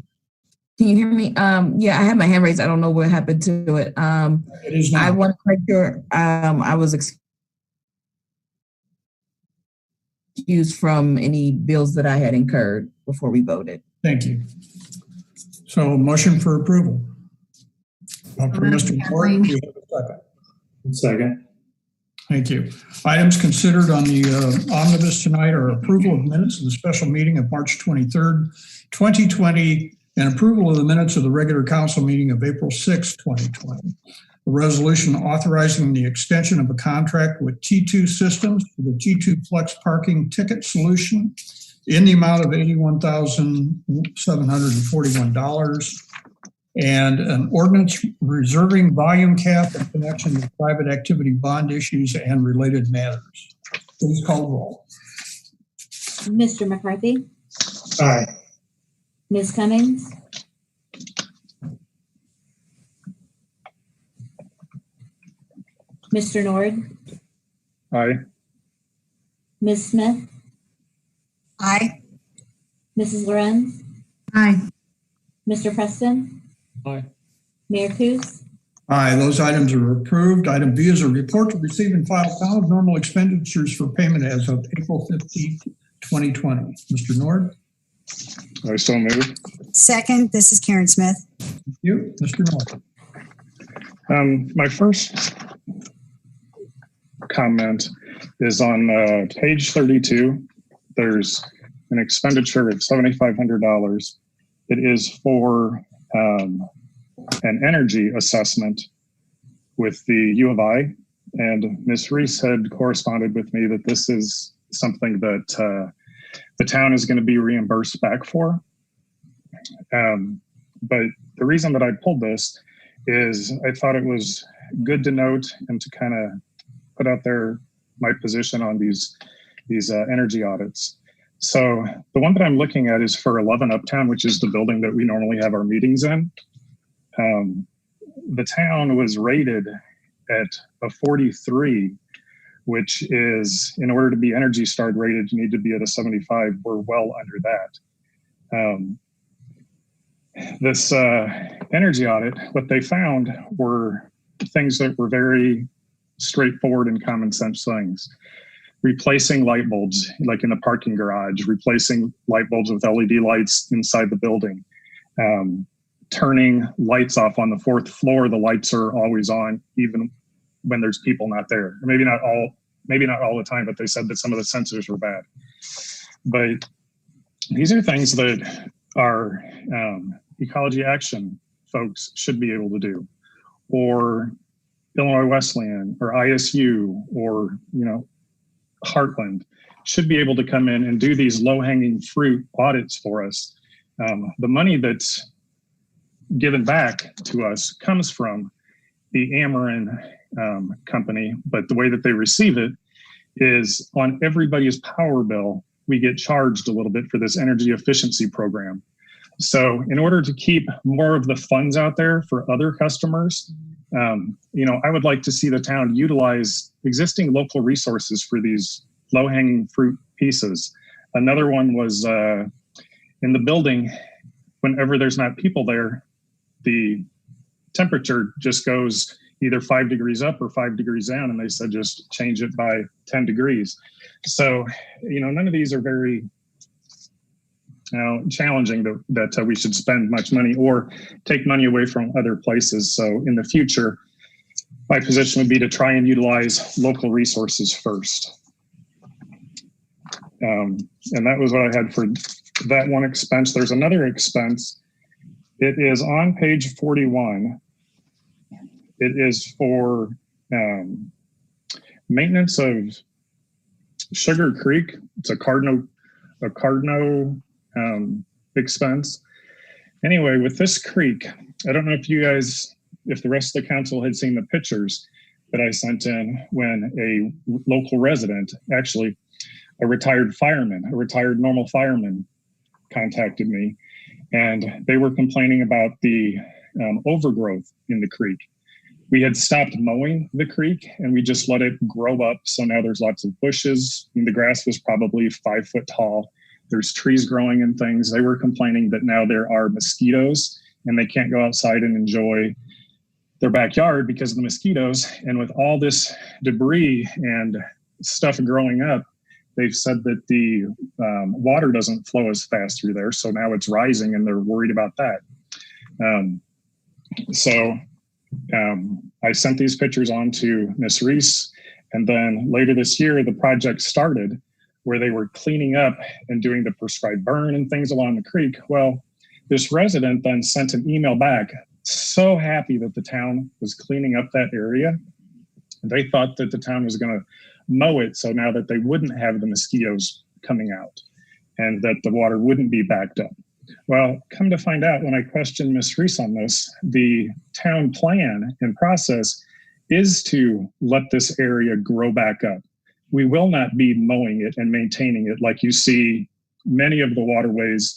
Can you hear me? Yeah, I have my hand raised. I don't know what happened to it. It is now. I want to make sure I was excused from any bills that I had incurred before we voted. Thank you. So motion for approval. For Mr. Moore, we have a second. Second. Thank you. Items considered on the omnibus tonight are approval of minutes of the special meeting of March 23rd, 2020, and approval of the minutes of the regular council meeting of April 6, 2020. A resolution authorizing the extension of a contract with T2 Systems for the T2 Flex parking ticket solution in the amount of $81,741, and an ordinance reserving volume cap in connection with private activity bond issues and related matters. Please call the roll. Mr. McCarthy? Aye. Ms. Cummings? Mr. Nord? Aye. Ms. Smith? Aye. Mrs. Lorenz? Aye. Mr. Preston? Aye. Mayor Kus? Aye, those items are approved. Item B is a report to receive and file count of normal expenditures for payment as of April 15th, 2020. Mr. Nord? I so move. Second, this is Karen Smith. Thank you. Mr. Nord? My first comment is on page 32. There's an expenditure of $7,500. It is for an energy assessment with the U of I, and Ms. Reese had corresponded with me that this is something that the town is going to be reimbursed back for. But the reason that I pulled this is I thought it was good to note and to kind of put out there my position on these energy audits. So the one that I'm looking at is for 11 Uptown, which is the building that we normally have our meetings in. The town was rated at a 43, which is, in order to be Energy Star rated, you need to be at a 75. We're well under that. This energy audit, what they found were things that were very straightforward and common sense things. Replacing light bulbs, like in the parking garage, replacing light bulbs with LED lights inside the building, turning lights off on the 4th floor. The lights are always on, even when there's people not there. Maybe not all the time, but they said that some of the sensors were bad. But these are things that our ecology action folks should be able to do, or Illinois Wesleyan, or ISU, or Heartland should be able to come in and do these low-hanging fruit audits for us. The money that's given back to us comes from the Ameren company, but the way that they receive it is on everybody's power bill. We get charged a little bit for this energy efficiency program. So in order to keep more of the funds out there for other customers, I would like to see the town utilize existing local resources for these low-hanging fruit pieces. Another one was in the building, whenever there's not people there, the temperature just goes either 5 degrees up or 5 degrees down, and they said just change it by 10 degrees. So, none of these are very challenging that we should spend much money or take money away from other places. So in the future, my position would be to try and utilize local resources first. And that was what I had for that one expense. There's another expense. It is on page 41. It is for maintenance of Sugarcreek. It's a Cardno expense. Anyway, with this creek, I don't know if if the rest of the council had seen the pictures that I sent in when a local resident, actually a retired normal fireman, contacted me, and they were complaining about the overgrowth in the creek. We had stopped mowing the creek and we just let it grow up. So now there's lots of bushes. The grass was probably 5 foot tall. There's trees growing and things. They were complaining that now there are mosquitoes and they can't go outside and enjoy their backyard because of the mosquitoes. And with all this debris and stuff growing up, they've said that the water doesn't flow as fast through there. So now it's rising and they're worried about that. I sent these pictures on to Miss Reese. And then later this year, the project started where they were cleaning up and doing the prescribed burn and things along the creek. Well, this resident then sent an email back, so happy that the town was cleaning up that area. They thought that the town was going to mow it so now that they wouldn't have the mosquitoes coming out and that the water wouldn't be backed up. Well, come to find out, when I questioned Ms. Reese on this, the town plan and process is to let this area grow back up. We will not be mowing it and maintaining it like you see many of the waterways,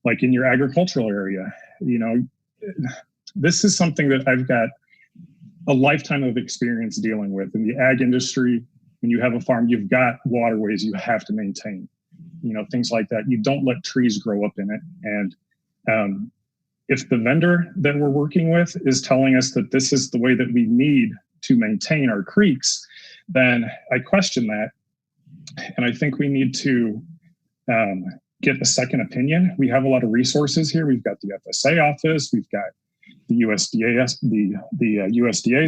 like in your agricultural area. This is something that I've got a lifetime of experience dealing with. In the ag industry, when you have a farm, you've got waterways you have to maintain, things like that. You don't let trees grow up in it. And if the vendor that we're working with is telling us that this is the way that we need to maintain our creeks, then I question that. And I think we need to get a second opinion. We have a lot of resources here. We've got the FSA office. We've got the USDA's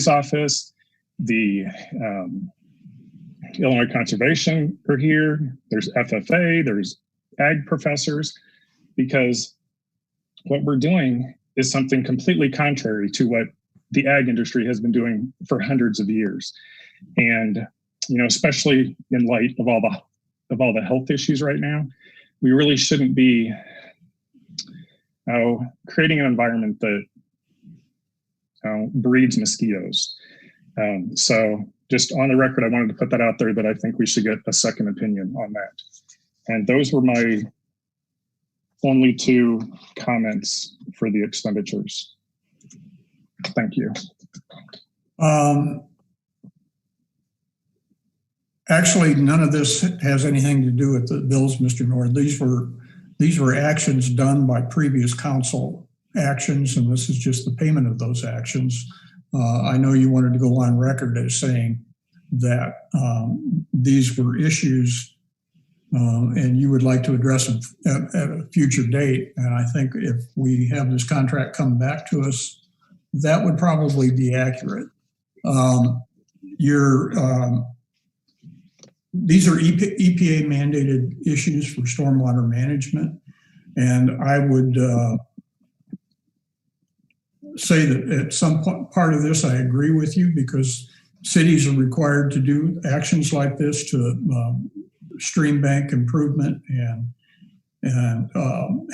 office. The Illinois Conservation are here. There's FFA. There's ag professors. Because what we're doing is something completely contrary to what the ag industry has been doing for hundreds of years. And, especially in light of all the health issues right now, we really shouldn't be creating an environment that breeds mosquitoes. So just on the record, I wanted to put that out there that I think we should get a second opinion on that. And those were my only two comments for the expenditures. Thank you. Actually, none of this has anything to do with the bills, Mr. Nord. These were actions done by previous council actions, and this is just the payment of those actions. I know you wanted to go on record as saying that these were issues and you would like to address them at a future date. And I think if we have this contract come back to us, that would probably be accurate. These are EPA mandated issues for stormwater management. And I would say that at some part of this, I agree with you, because cities are required to do actions like this to stream bank improvement and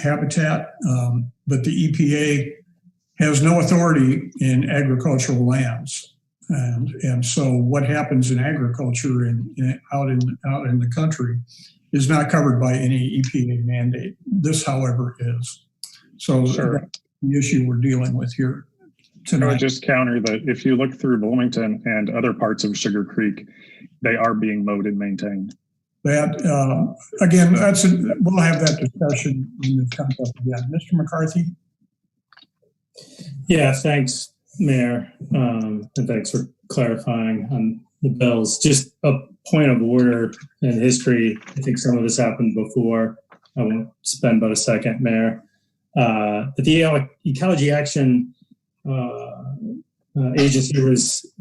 habitat. But the EPA has no authority in agricultural lands. And so what happens in agriculture out in the country is not covered by any EPA mandate. This, however, is. So sure. That's the issue we're dealing with here tonight. I would just counter that if you look through Bloomington and other parts of Sugarcreek, they are being mowed and maintained. That, again, we'll have that discussion when this comes up again. Mr. McCarthy? Yeah, thanks, Mayor, and thanks for clarifying on the bills. Just a point of order in history. I think some of this happened before. I won't spend but a second, Mayor. The Ecology Action Agency was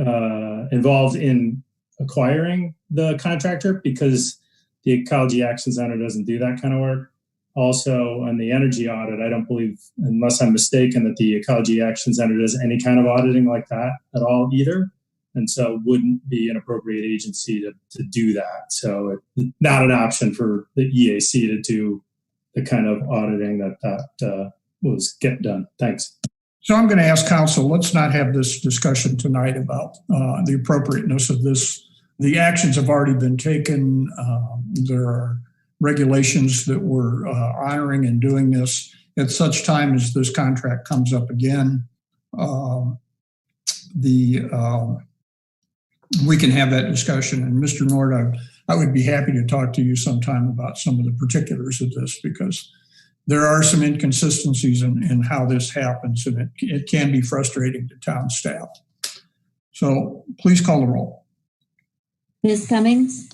involved in acquiring the contractor because the Ecology Action Center doesn't do that kind of work. Also, on the energy audit, I don't believe, unless I'm mistaken, that the Ecology Action Center does any kind of auditing like that at all either. And so wouldn't be an appropriate agency to do that. So it's not an option for the EAC to do the kind of auditing that was get done. Thanks. So I'm going to ask council, let's not have this discussion tonight about the appropriateness of this. The actions have already been taken. There are regulations that we're honoring and doing this. At such time as this contract comes up again, we can have that discussion. And Mr. Nord, I would be happy to talk to you sometime about some of the particulars of this, because there are some inconsistencies in how this happens, and it can be frustrating to town staff. So please call the roll. Ms. Cummings?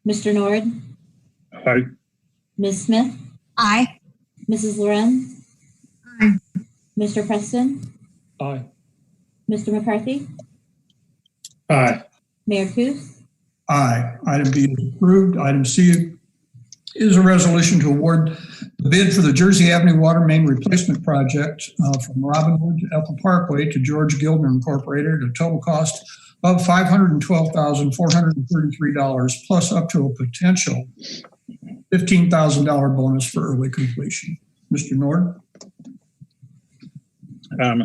Mr. Nord? Aye. Ms. Smith? Aye. Mrs. Loren? Aye. Mr. Preston? Aye. Mr. McCarthy? Aye. Mayor Kus? Aye. Item B is approved. Item C is a resolution to award the bid for the Jersey Avenue Water Main Replacement Project from Robben to Parkway to George Gilder Incorporated, a total cost of $512,433 plus up to a potential $15,000 bonus for early completion. Mr. Nord?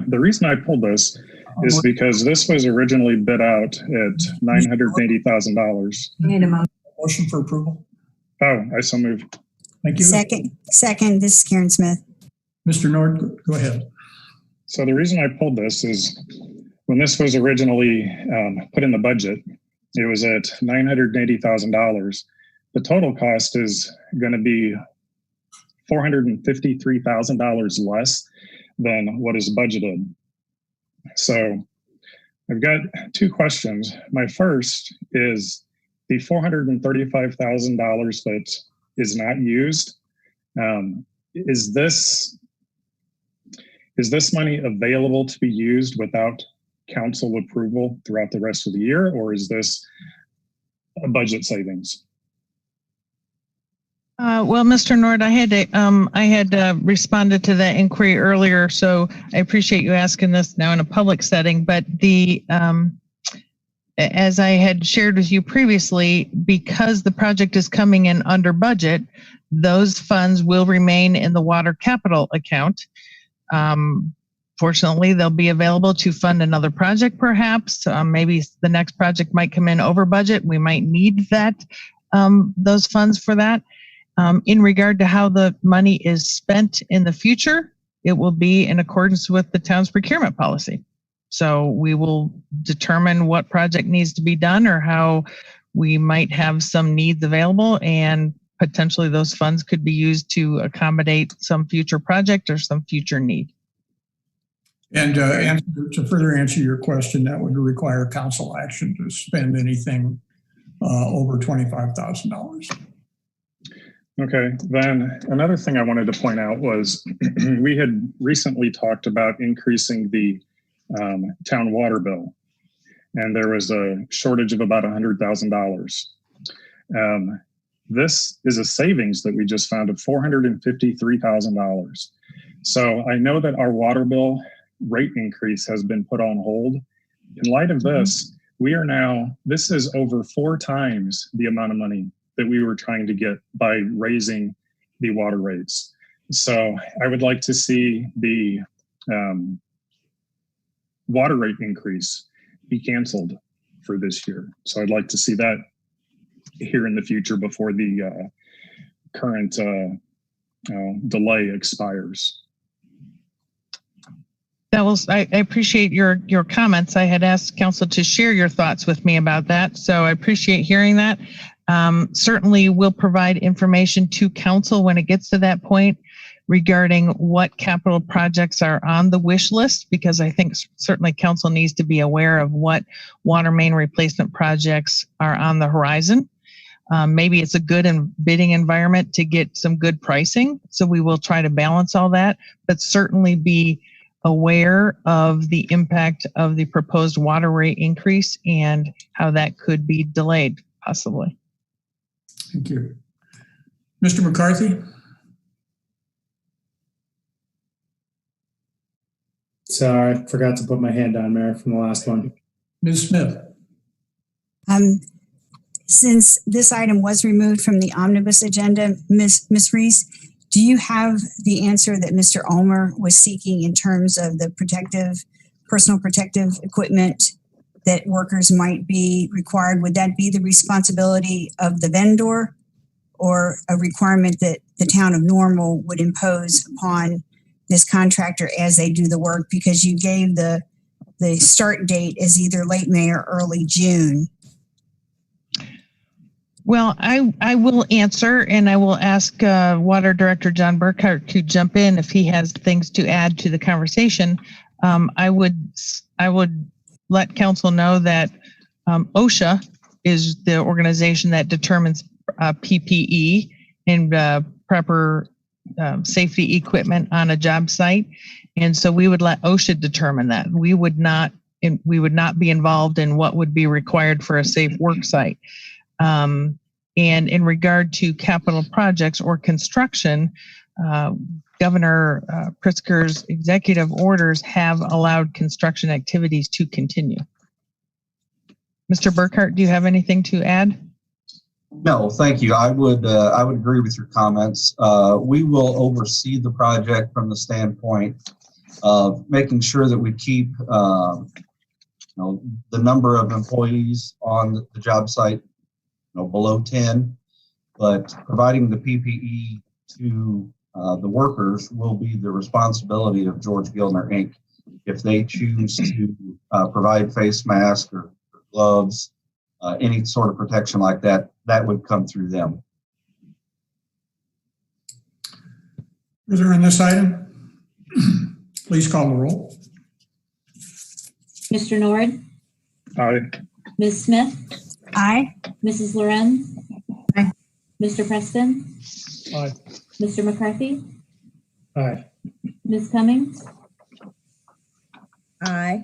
The reason I pulled this is because this was originally bid out at $980,000. Need a motion for approval? Oh, I so move. Thank you. Second, this is Karen Smith. Mr. Nord, go ahead. So the reason I pulled this is when this was originally put in the budget, it was at $980,000. The total cost is going to be $453,000 less than what is budgeted. So I've got two questions. My first is the $435,000 that is not used. Is this money available to be used without council approval throughout the rest of the year, or is this a budget savings? Well, Mr. Nord, I had responded to that inquiry earlier, so I appreciate you asking this now in a public setting. But as I had shared with you previously, because the project is coming in under budget, those funds will remain in the water capital account. Fortunately, they'll be available to fund another project, perhaps. Maybe the next project might come in over budget. We might need those funds for that. In regard to how the money is spent in the future, it will be in accordance with the town's procurement policy. So we will determine what project needs to be done or how we might have some needs available, and potentially those funds could be used to accommodate some future project or some future need. And to further answer your question, that would require council action to spend anything over $25,000. Okay, then another thing I wanted to point out was we had recently talked about increasing the town water bill, and there was a shortage of about $100,000. This is a savings that we just found of $453,000. So I know that our water bill rate increase has been put on hold. In light of this, this is over 4 times the amount of money that we were trying to get by raising the water rates. So I would like to see the water rate increase be canceled for this year. So I'd like to see that here in the future before the current delay expires. I appreciate your comments. I had asked council to share your thoughts with me about that, so I appreciate hearing that. Certainly we'll provide information to council when it gets to that point regarding what capital projects are on the wish list, because I think certainly council needs to be aware of what water main replacement projects are on the horizon. Maybe it's a good bidding environment to get some good pricing, so we will try to balance all that, but certainly be aware of the impact of the proposed water rate increase and how that could be delayed, possibly. Thank you. Mr. McCarthy? Sorry, I forgot to put my hand down, Mayor, from the last one. Ms. Smith? Since this item was removed from the omnibus agenda, Ms. Reese, do you have the answer that Mr. Ulmer was seeking in terms of the personal protective equipment that workers might be required? Would that be the responsibility of the vendor, or a requirement that the town of Normal would impose upon this contractor as they do the work? Because you gave the start date as either late May or early June. Well, I will answer, and I will ask Water Director John Burkhart to jump in if he has things to add to the conversation. I would let council know that OSHA is the organization that determines PPE and proper safety equipment on a job site, and so we would let OSHA determine that. We would not be involved in what would be required for a safe work site. And in regard to capital projects or construction, Governor Pritzker's executive orders have allowed construction activities to continue. Mr. Burkhart, do you have anything to add? No, thank you. I would agree with your comments. We will oversee the project from the standpoint of making sure that we keep the number of employees on the job site below 10, but providing the PPE to the workers will be the responsibility of George Gilder, Inc. If they choose to provide face masks or gloves, any sort of protection like that, that would come through them. Further on this item? Please call the roll. Mr. Nord? Aye. Ms. Smith? Aye. Mrs. Lorenz? Aye. Mr. Preston? Aye. Mr. McCarthy? Aye. Ms. Cummings? Aye.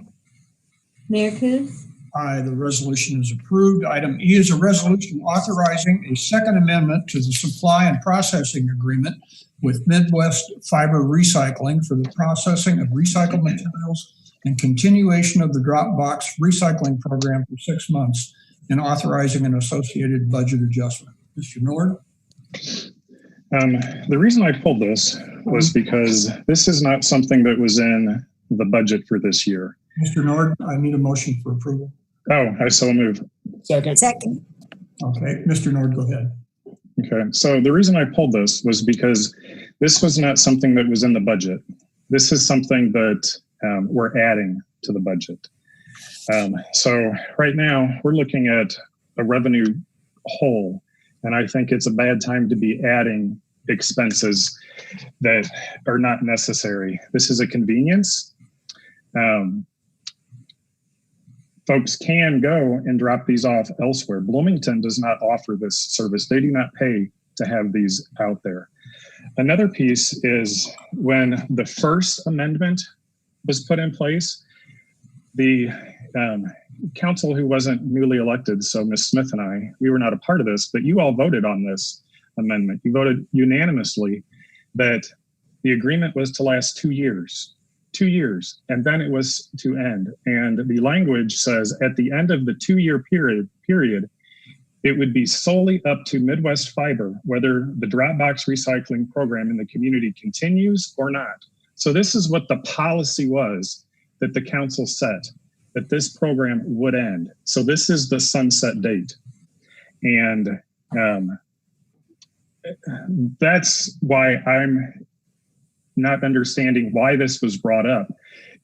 Mayor Coos? Aye, the resolution is approved. Item E is a resolution authorizing a second amendment to the supply and processing agreement with Midwest Fiber Recycling for the processing of recycled materials and continuation of the drop box recycling program for 6 months, and authorizing an associated budget adjustment. Mr. Nord? The reason I pulled this was because this is not something that was in the budget for this year. Mr. Nord, I need a motion for approval. Oh, I so move. Second. Second. Okay, Mr. Nord, go ahead. Okay, so the reason I pulled this was because this was not something that was in the budget. This is something that we're adding to the budget. So right now we're looking at a revenue hole, and I think it's a bad time to be adding expenses that are not necessary. This is a convenience. Folks can go and drop these off elsewhere. Bloomington does not offer this service. They do not pay to have these out there. Another piece is when the first amendment was put in place, the council who wasn't newly elected, so Ms. Smith and I, we were not a part of this, but you all voted on this amendment. You voted unanimously that the agreement was to last 2 years. 2 years, and then it was to end. And the language says at the end of the 2-year period, it would be solely up to Midwest Fiber whether the drop box recycling program in the community continues or not. So this is what the policy was that the council set, that this program would end. So this is the sunset date. And that's why I'm not understanding why this was brought up.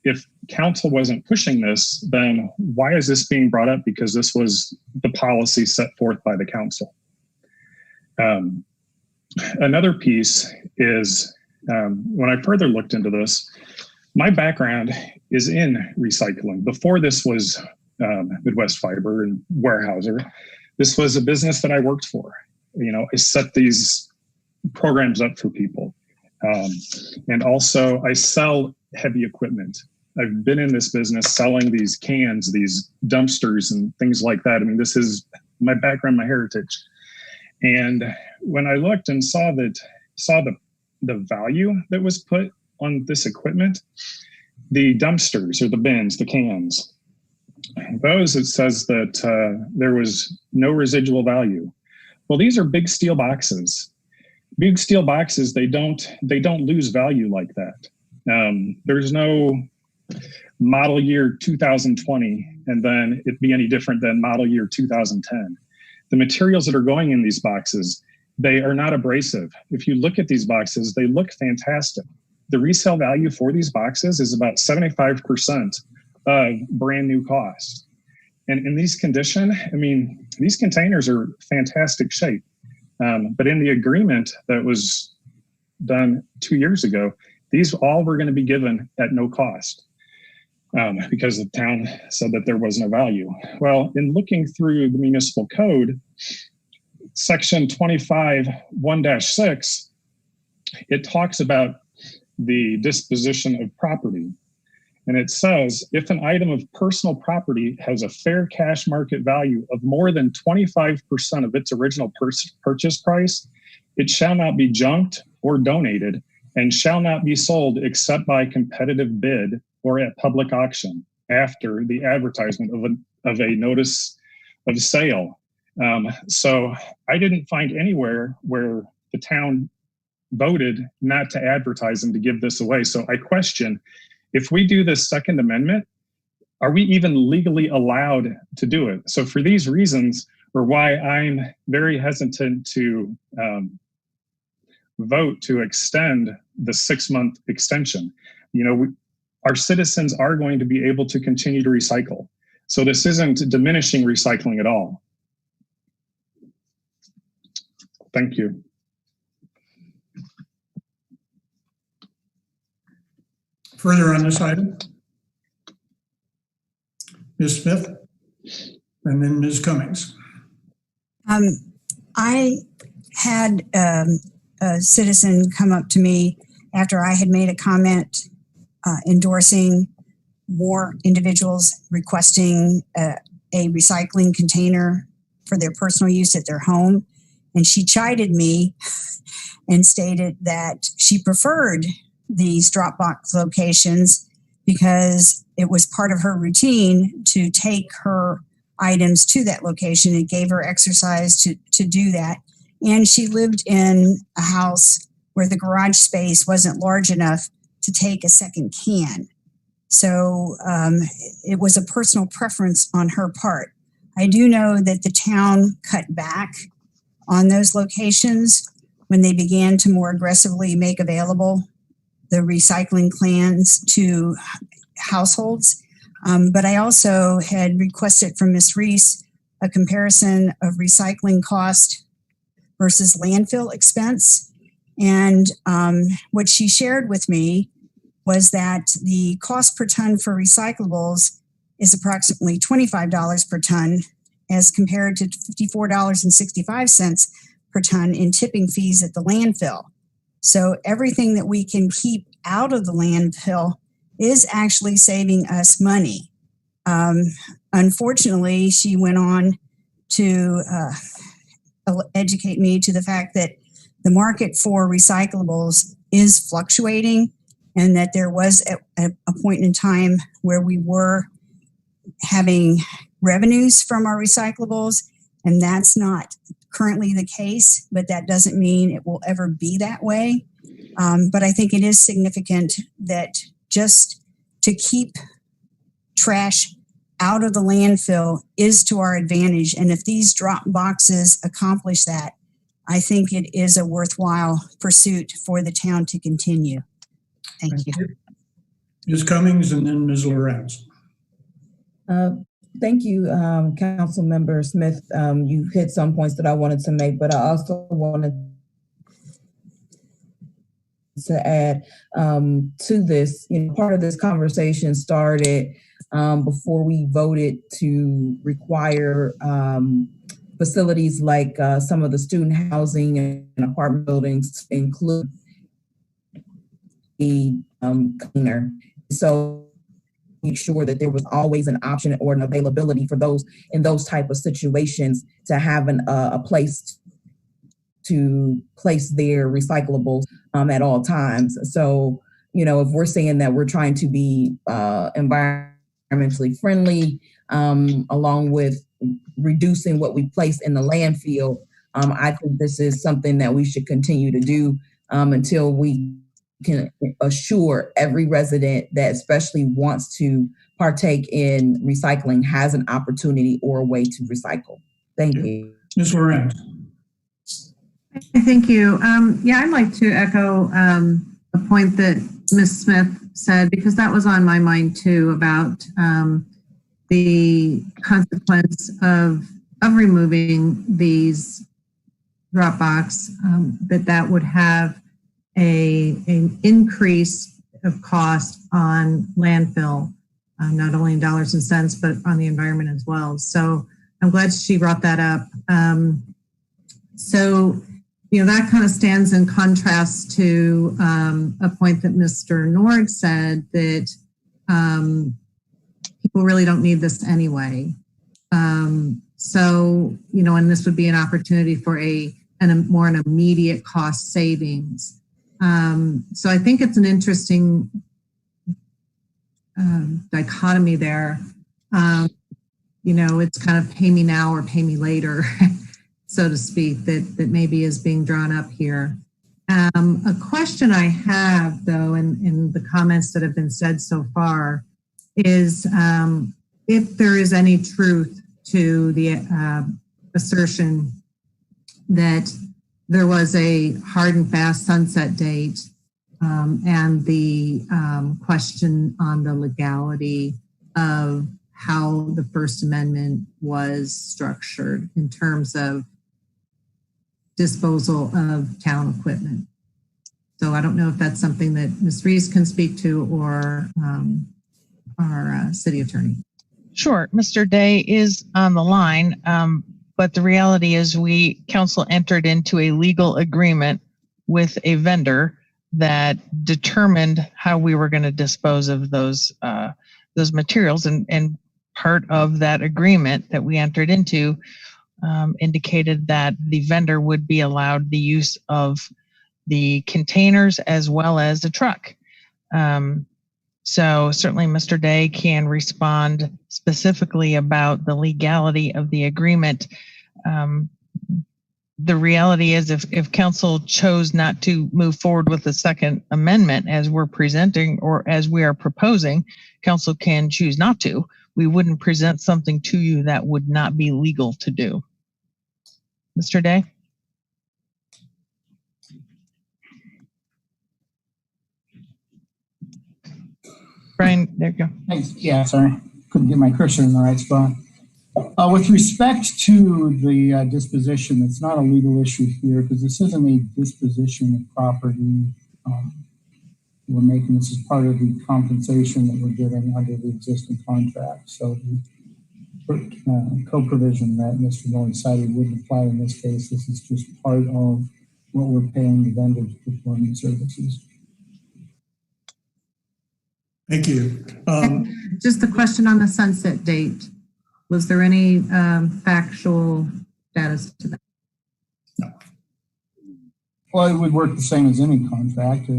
If council wasn't pushing this, then why is this being brought up? Because this was the policy set forth by the council. Another piece is when I further looked into this, my background is in recycling. Before this was Midwest Fiber and Warehouser, this was a business that I worked for. You know, I set these programs up for people. And also I sell heavy equipment. I've been in this business selling these cans, these dumpsters and things like that. I mean, this is my background, my heritage. And when I looked and saw the value that was put on this equipment, the dumpsters or the bins, the cans, those, it says that there was no residual value. Well, these are big steel boxes. Big steel boxes, they don't lose value like that. There's no model year 2020 and then it be any different than model year 2010. The materials that are going in these boxes, they are not abrasive. If you look at these boxes, they look fantastic. The resale value for these boxes is about 75% of brand new cost. And in these condition, I mean, these containers are fantastic shape. But in the agreement that was done 2 years ago, these all were going to be given at no cost because the town said that there was no value. Well, in looking through the municipal code, section 25(1-6), it talks about the disposition of property. And it says, if an item of personal property has a fair cash market value of more than 25% of its original purchase price, it shall not be junked or donated and shall not be sold except by competitive bid or at public auction after the advertisement of a notice of sale. So I didn't find anywhere where the town voted not to advertise and to give this away. So I question, if we do this Second Amendment, are we even legally allowed to do it? So for these reasons, or why I'm very hesitant to vote to extend the 6-month extension. You know, our citizens are going to be able to continue to recycle. So this isn't diminishing recycling at all. Thank you. Further on this item? Ms. Smith, and then Ms. Cummings. I had a citizen come up to me after I had made a comment endorsing more individuals requesting a recycling container for their personal use at their home. And she chided me and stated that she preferred these Dropbox locations because it was part of her routine to take her items to that location. It gave her exercise to do that. And she lived in a house where the garage space wasn't large enough to take a second can. So it was a personal preference on her part. I do know that the town cut back on those locations when they began to more aggressively make available the recycling plans to households. But I also had requested from Ms. Reese a comparison of recycling cost versus landfill expense. And what she shared with me was that the cost per ton for recyclables is approximately $25 per ton as compared to $54.65 per ton in tipping fees at the landfill. So everything that we can keep out of the landfill is actually saving us money. Unfortunately, she went on to educate me to the fact that the market for recyclables is fluctuating and that there was a point in time where we were having revenues from our recyclables, and that's not currently the case, but that doesn't mean it will ever be that way. But I think it is significant that just to keep trash out of the landfill is to our advantage. And if these drop boxes accomplish that, I think it is a worthwhile pursuit for the town to continue. Thank you. Ms. Cummings and then Ms. Lorenz. Thank you, Council Member Smith. You hit some points that I wanted to make, but I also wanted to add to this. Part of this conversation started before we voted to require facilities like some of the student housing and apartment buildings to include a cleaner. So make sure that there was always an option or an availability for those in those type of situations to have a place to place their recyclables at all times. So, if we're saying that we're trying to be environmentally friendly, along with reducing what we place in the landfill, I think this is something that we should continue to do until we can assure every resident that especially wants to partake in recycling has an opportunity or a way to recycle. Thank you. Ms. Lorenz. Thank you. I'd like to echo a point that Ms. Smith said, because that was on my mind too, about the consequence of removing these Dropbox, that would have an increase of cost on landfill, not only in dollars and cents, but on the environment as well. So I'm glad she brought that up. That kind of stands in contrast to a point that Mr. Nord said that people really don't need this anyway. And this would be an opportunity for an immediate cost savings. So I think it's an interesting dichotomy there. It's kind of pay me now or pay me later, so to speak, that maybe is being drawn up here. A question I have, though, in the comments that have been said so far is if there is any truth to the assertion that there was a hard and fast sunset date and the question on the legality of how the First Amendment was structured in terms of disposal of town equipment. So I don't know if that's something that Ms. Reese can speak to or our city attorney. Sure. Mr. Day is on the line. But the reality is council entered into a legal agreement with a vendor that determined how we were going to dispose of those materials. And part of that agreement that we entered into indicated that the vendor would be allowed the use of the containers as well as the truck. So certainly Mr. Day can respond specifically about the legality of the agreement. the reality is if council chose not to move forward with the second amendment as we're presenting or as we are proposing, council can choose not to. We wouldn't present something to you that would not be legal to do. Mr. Day? Brian, there you go. Thanks. Yeah, sorry. Couldn't get my cursor in the right spot. With respect to the disposition, it's not a legal issue here because this isn't a disposition of property. We're making this as part of the compensation that we're getting under the existing contract. So the co-provision that Mr. Maurice cited wouldn't apply in this case. This is just part of what we're paying the vendor to perform the services. Thank you. Just a question on the sunset date. Was there any factual status to that? No. Well, it would work the same as any contract.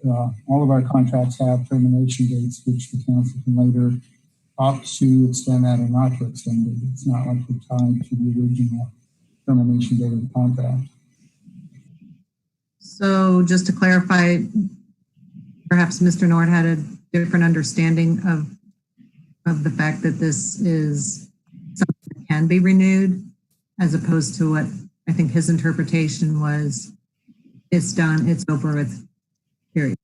All of our contracts have termination dates, which the council can later opt to extend that or not to extend it. It's not like we're tied to the original termination date of the contract. So just to clarify, perhaps Mr. Nord had a different understanding of the fact that this is something that can be renewed, as opposed to what I think his interpretation was, it's done, it's over with, period.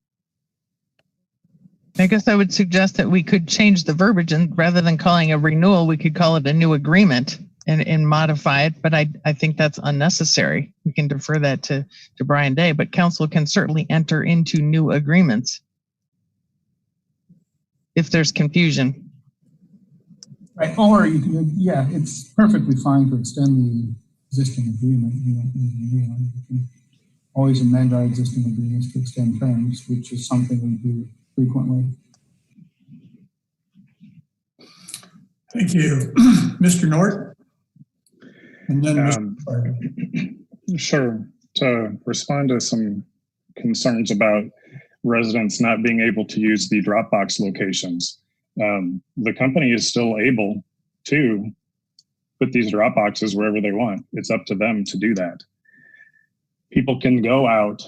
I guess I would suggest that we could change the verbiage, and rather than calling a renewal, we could call it a new agreement and modify it. But I think that's unnecessary. We can defer that to Brian Day, but council can certainly enter into new agreements if there's confusion. Right, or you can, yeah, it's perfectly fine to extend the existing agreement. You don't need a new one. You can always amend our existing agreements to extend terms, which is something we do frequently. Thank you. Mr. Nord? And then Sure. To respond to some concerns about residents not being able to use the Dropbox locations, the company is still able to put these drop boxes wherever they want. It's up to them to do that. People can go out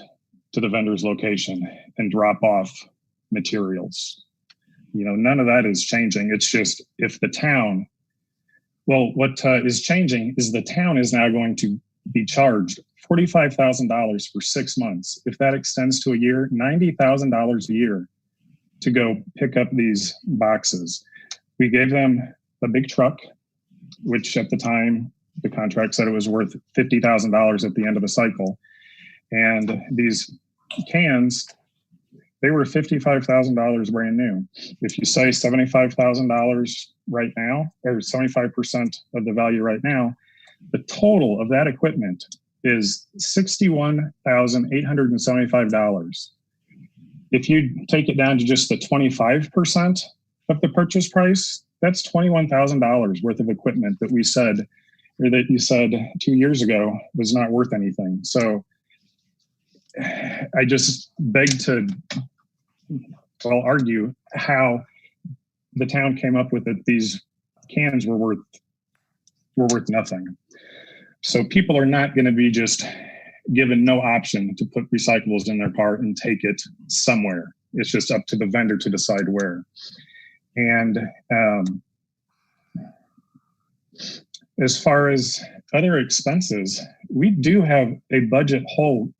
to the vendor's location and drop off materials. You know, none of that is changing. It's just if the town, well, what is changing is the town is now going to be charged $45,000 for 6 months. If that extends to a year, $90,000 a year to go pick up these boxes. We gave them a big truck, which at the time, the contract said it was worth $50,000 at the end of the cycle. And these cans, they were $55,000 brand new. If you say $75,000 right now, or 75% of the value right now, the total of that equipment is $61,875. If you take it down to just the 25% of the purchase price, that's $21,000 worth of equipment that we said, or that you said 2 years ago was not worth anything. So I just beg to, I'll argue how the town came up with it. These cans were worth nothing. So people are not going to be just given no option to put recyclables in their car and take it somewhere. It's just up to the vendor to decide where. And as far as other expenses, we do have a budget hole,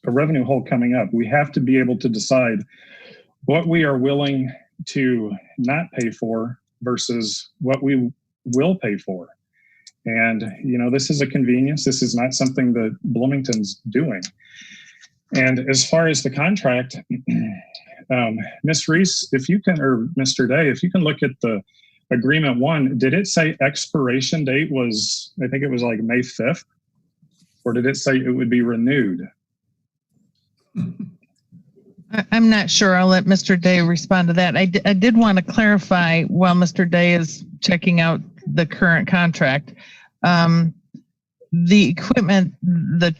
a revenue hole coming up. We have to be able to decide what we are willing to not pay for versus what we will pay for. And, you know, this is a convenience. This is not something that Bloomington's doing. And as far as the contract, Ms. Reese, if you can, or Mr. Day, if you can look at the agreement one, did it say expiration date was, I think it was like May 5th, or did it say it would be renewed? I'm not sure. I'll let Mr. Day respond to that. I did want to clarify while Mr. Day is checking out the current contract. The equipment, the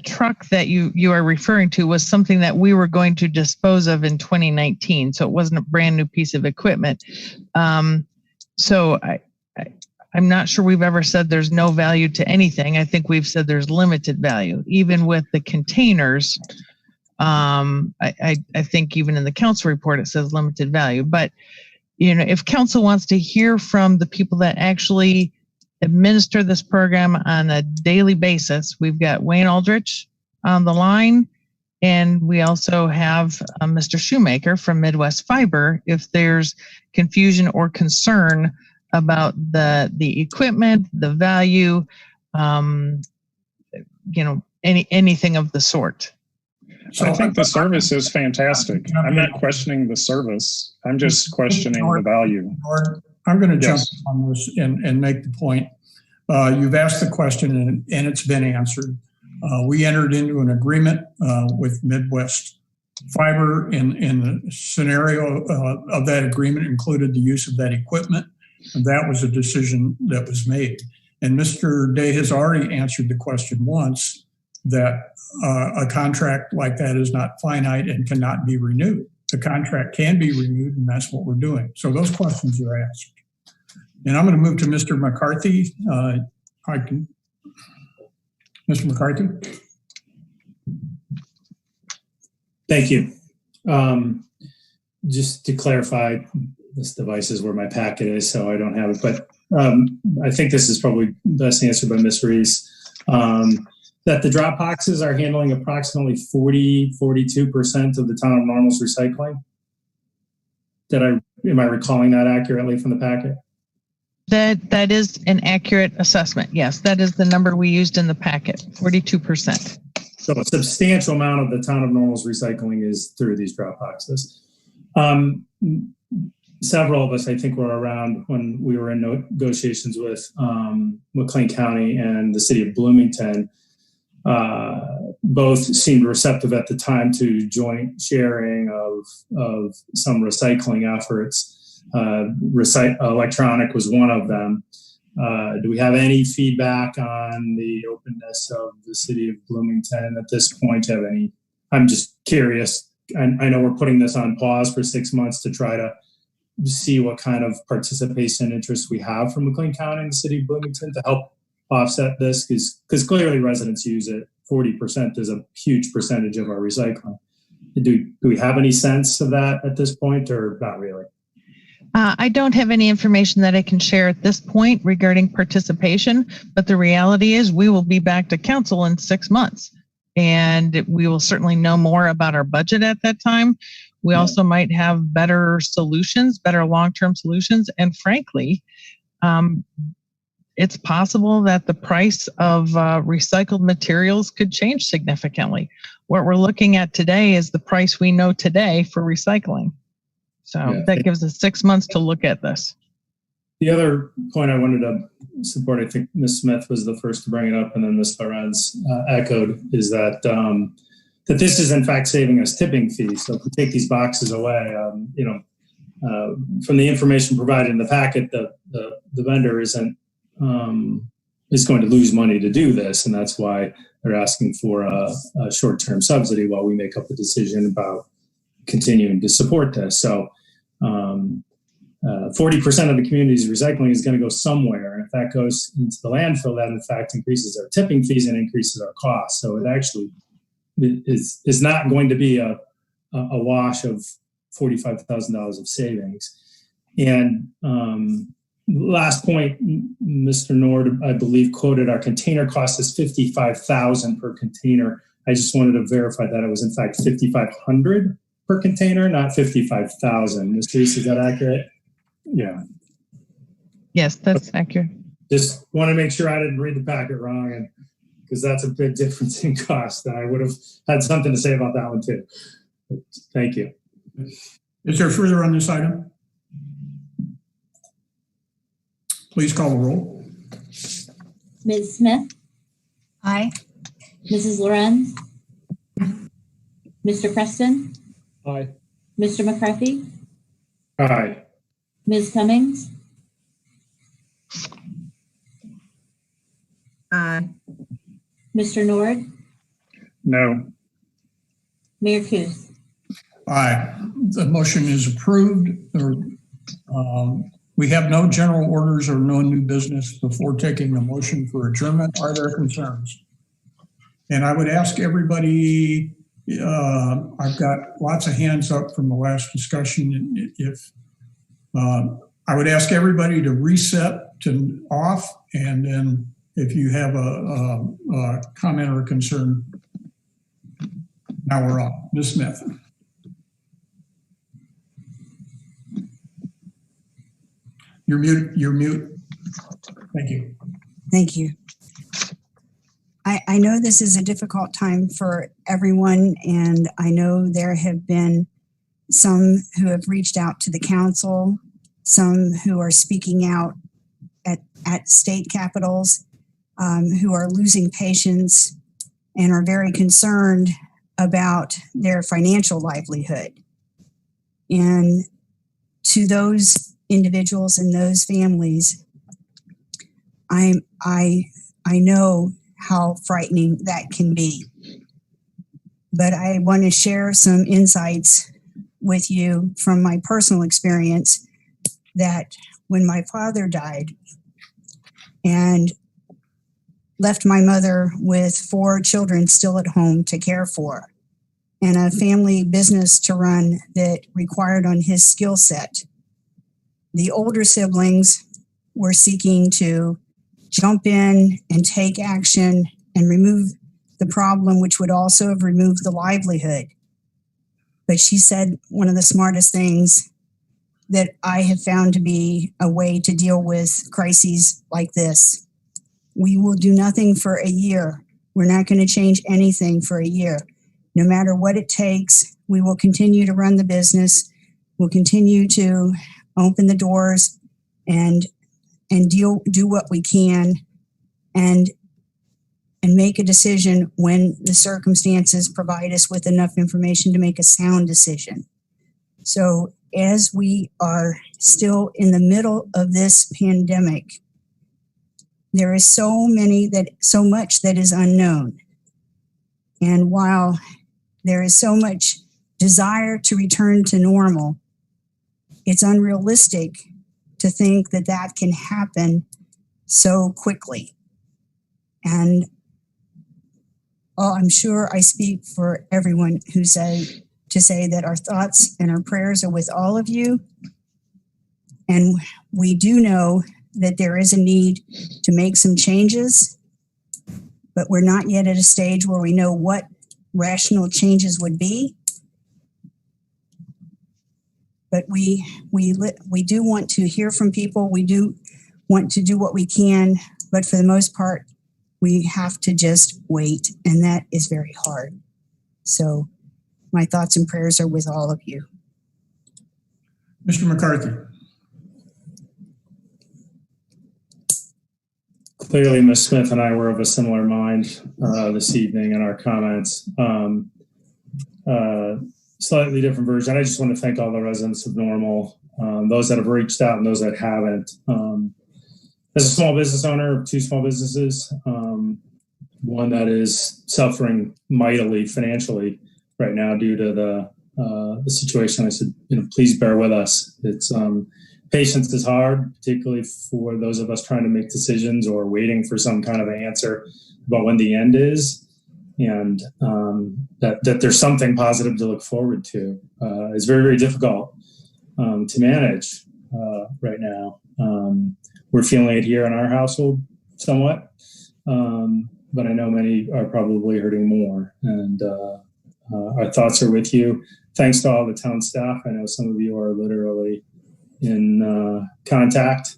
truck that you are referring to was something that we were going to dispose of in 2019. So it wasn't a brand new piece of equipment. So I'm not sure we've ever said there's no value to anything. I think we've said there's limited value. Even with the containers, I think even in the council report, it says limited value. But, if council wants to hear from the people that actually administer this program on a daily basis, we've got Wayne Aldrich on the line. And we also have Mr. Shoemaker from Midwest Fiber. If there's confusion or concern about the equipment, the value, anything of the sort. So I think the service is fantastic. I'm not questioning the service. I'm just questioning the value. I'm going to jump on this and make the point. You've asked the question and it's been answered. We entered into an agreement with Midwest Fiber, and the scenario of that agreement included the use of that equipment. And that was a decision that was made. And Mr. Day has already answered the question once, that a contract like that is not finite and cannot be renewed. The contract can be renewed, and that's what we're doing. So those questions are asked. And I'm going to move to Mr. McCarthy. Mr. McCarthy. Thank you. Just to clarify, this device is where my packet is, so I don't have it. But I think this is probably best answered by Ms. Reese. That the drop boxes are handling approximately 42% of the town of Normal's recycling. Am I recalling that accurately from the packet? That is an accurate assessment. Yes, that is the number we used in the packet, 42%. So a substantial amount of the town of Normal's recycling is through these drop boxes. Several of us, I think, were around when we were in negotiations with McLean County and the city of Bloomington. Both seemed receptive at the time to joint sharing of some recycling efforts. Electronic was one of them. Do we have any feedback on the openness of the city of Bloomington at this point? I'm just curious. I know we're putting this on pause for 6 months to try to see what kind of participation interest we have from McLean County and the city of Bloomington to help offset this, because clearly residents use it. 40% is a huge percentage of our recycling. Do we have any sense of that at this point, or not really? I don't have any information that I can share at this point regarding participation, but the reality is we will be back to council in 6 months, and we will certainly know more about our budget at that time. We also might have better solutions, better long-term solutions, and frankly, it's possible that the price of recycled materials could change significantly. What we're looking at today is the price we know today for recycling. So that gives us 6 months to look at this. The other point I wanted to support, I think Ms. Smith was the first to bring it up, and then Ms. Lorenz echoed, is that that this is in fact saving us tipping fees. So if we take these boxes away, from the information provided in the packet, the vendor is going to lose money to do this, and that's why they're asking for a short-term subsidy while we make up the decision about continuing to support this. So 40% of the community's recycling is going to go somewhere, and if that goes into the landfill, that in fact increases our tipping fees and increases our costs. So it actually is not going to be a wash of $45,000 of savings. And last point, Mr. Nord, I believe, quoted our container cost as $55,000 per container. I just wanted to verify that it was in fact $5,500 per container, not $55,000. Mr. Reese, is that accurate? Yeah. Yes, that's accurate. Just want to make sure I didn't read the packet wrong, and because that's a big difference in cost. I would have had something to say about that one too. But thank you. Is there further on this item? Please call the roll. Ms. Smith? Aye. Mrs. Lorenz? Mr. Preston? Aye. Mr. McCarthy? Aye. Ms. Cummings? Aye. Mr. Nord? No. Mayor Kus? Aye. The motion is approved. We have no general orders or no new business before taking a motion for adjournment. Are there concerns? And I would ask everybody, I've got lots of hands up from the last discussion. If I would ask everybody to reset to off, and then if you have a comment or a concern, now we're on. Ms. Smith. You're mute. You're mute. Thank you. Thank you. I know this is a difficult time for everyone, and I know there have been some who have reached out to the council, some who are speaking out at state capitals, who are losing patience and are very concerned about their financial livelihood. And to those individuals and those families, I know how frightening that can be. But I want to share some insights with you from my personal experience that when my father died and left my mother with 4 children still at home to care for and a family business to run that required on his skill set, the older siblings were seeking to jump in and take action and remove the problem, which would also have removed the livelihood. But she said one of the smartest things that I have found to be a way to deal with crises like this. We will do nothing for a year. We're not going to change anything for a year. No matter what it takes, we will continue to run the business. We'll continue to open the doors and do what we can and make a decision when the circumstances provide us with enough information to make a sound decision. So as we are still in the middle of this pandemic, there is so much that is unknown. And while there is so much desire to return to normal, it's unrealistic to think that that can happen so quickly. And I'm sure I speak for everyone to say that our thoughts and our prayers are with all of you. And we do know that there is a need to make some changes, but we're not yet at a stage where we know what rational changes would be. But we do want to hear from people. We do want to do what we can, but for the most part, we have to just wait, and that is very hard. So my thoughts and prayers are with all of you. Mr. McCarthy. Clearly, Ms. Smith and I were of a similar mind this evening in our comments. Slightly different version. I just want to thank all the residents of Normal, those that have reached out and those that haven't. As a small business owner of 2 small businesses, one that is suffering mightily financially right now due to the situation, I said, please bear with us. It's patience is hard, particularly for those of us trying to make decisions or waiting for some kind of an answer about when the end is. And that there's something positive to look forward to. It's very, very difficult to manage right now. We're feeling it here in our household somewhat, but I know many are probably hurting more. And our thoughts are with you. Thanks to all the town staff. I know some of you are literally in contact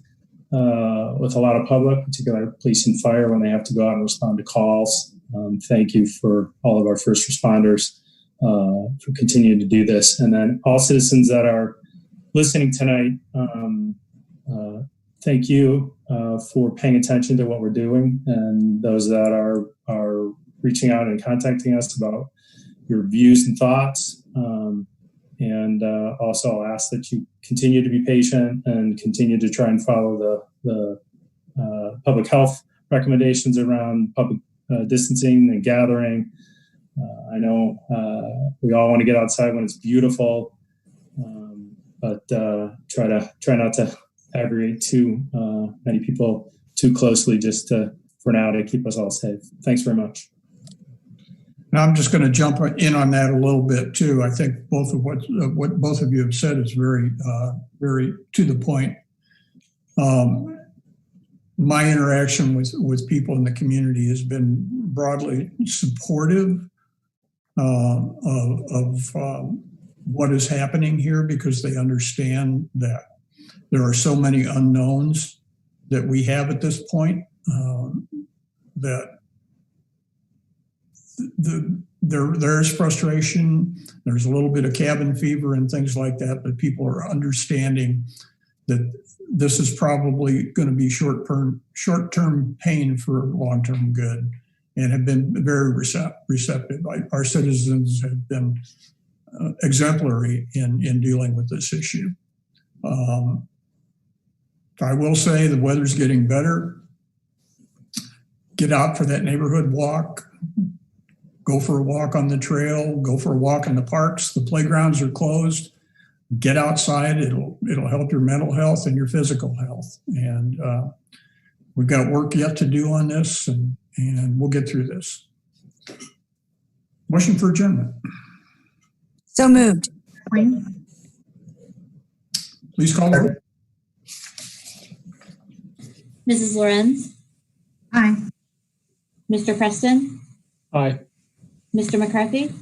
with a lot of public, particularly police and fire, when they have to go out and respond to calls. Thank you for all of our first responders for continuing to do this. And then all citizens that are listening tonight, thank you for paying attention to what we're doing, and those that are reaching out and contacting us about your views and thoughts. And also I'll ask that you continue to be patient and continue to try and follow the public health recommendations around public distancing and gathering. I know we all want to get outside when it's beautiful, but try not to aggregate too many people too closely just for now to keep us all safe. Thanks very much. Now I'm just going to jump in on that a little bit too. I think both of what both of you have said is very, very to the point. My interaction with people in the community has been broadly supportive of what is happening here, because they understand that there are so many unknowns that we have at this point, that there's frustration, there's a little bit of cabin fever and things like that, but people are understanding that this is probably going to be short-term pain for long-term good, and have been very receptive. Our citizens have been exemplary in dealing with this issue. I will say the weather's getting better. Get out for that neighborhood walk. Go for a walk on the trail. Go for a walk in the parks. The playgrounds are closed. Get outside. It'll help your mental health and your physical health. And we've got work yet to do on this, and we'll get through this. Motion for adjournment. So moved. Please call the roll. Mrs. Lorenz, Aye. Mr. Preston, Aye. Mr. McCarthy,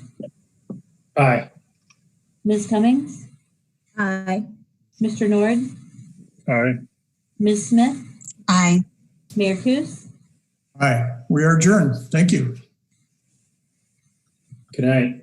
Aye. Ms. Cummings, Aye. Mr. Nord, Aye. Ms. Smith, Aye. Mayor Kus. Aye. We are adjourned. Thank you. Good night.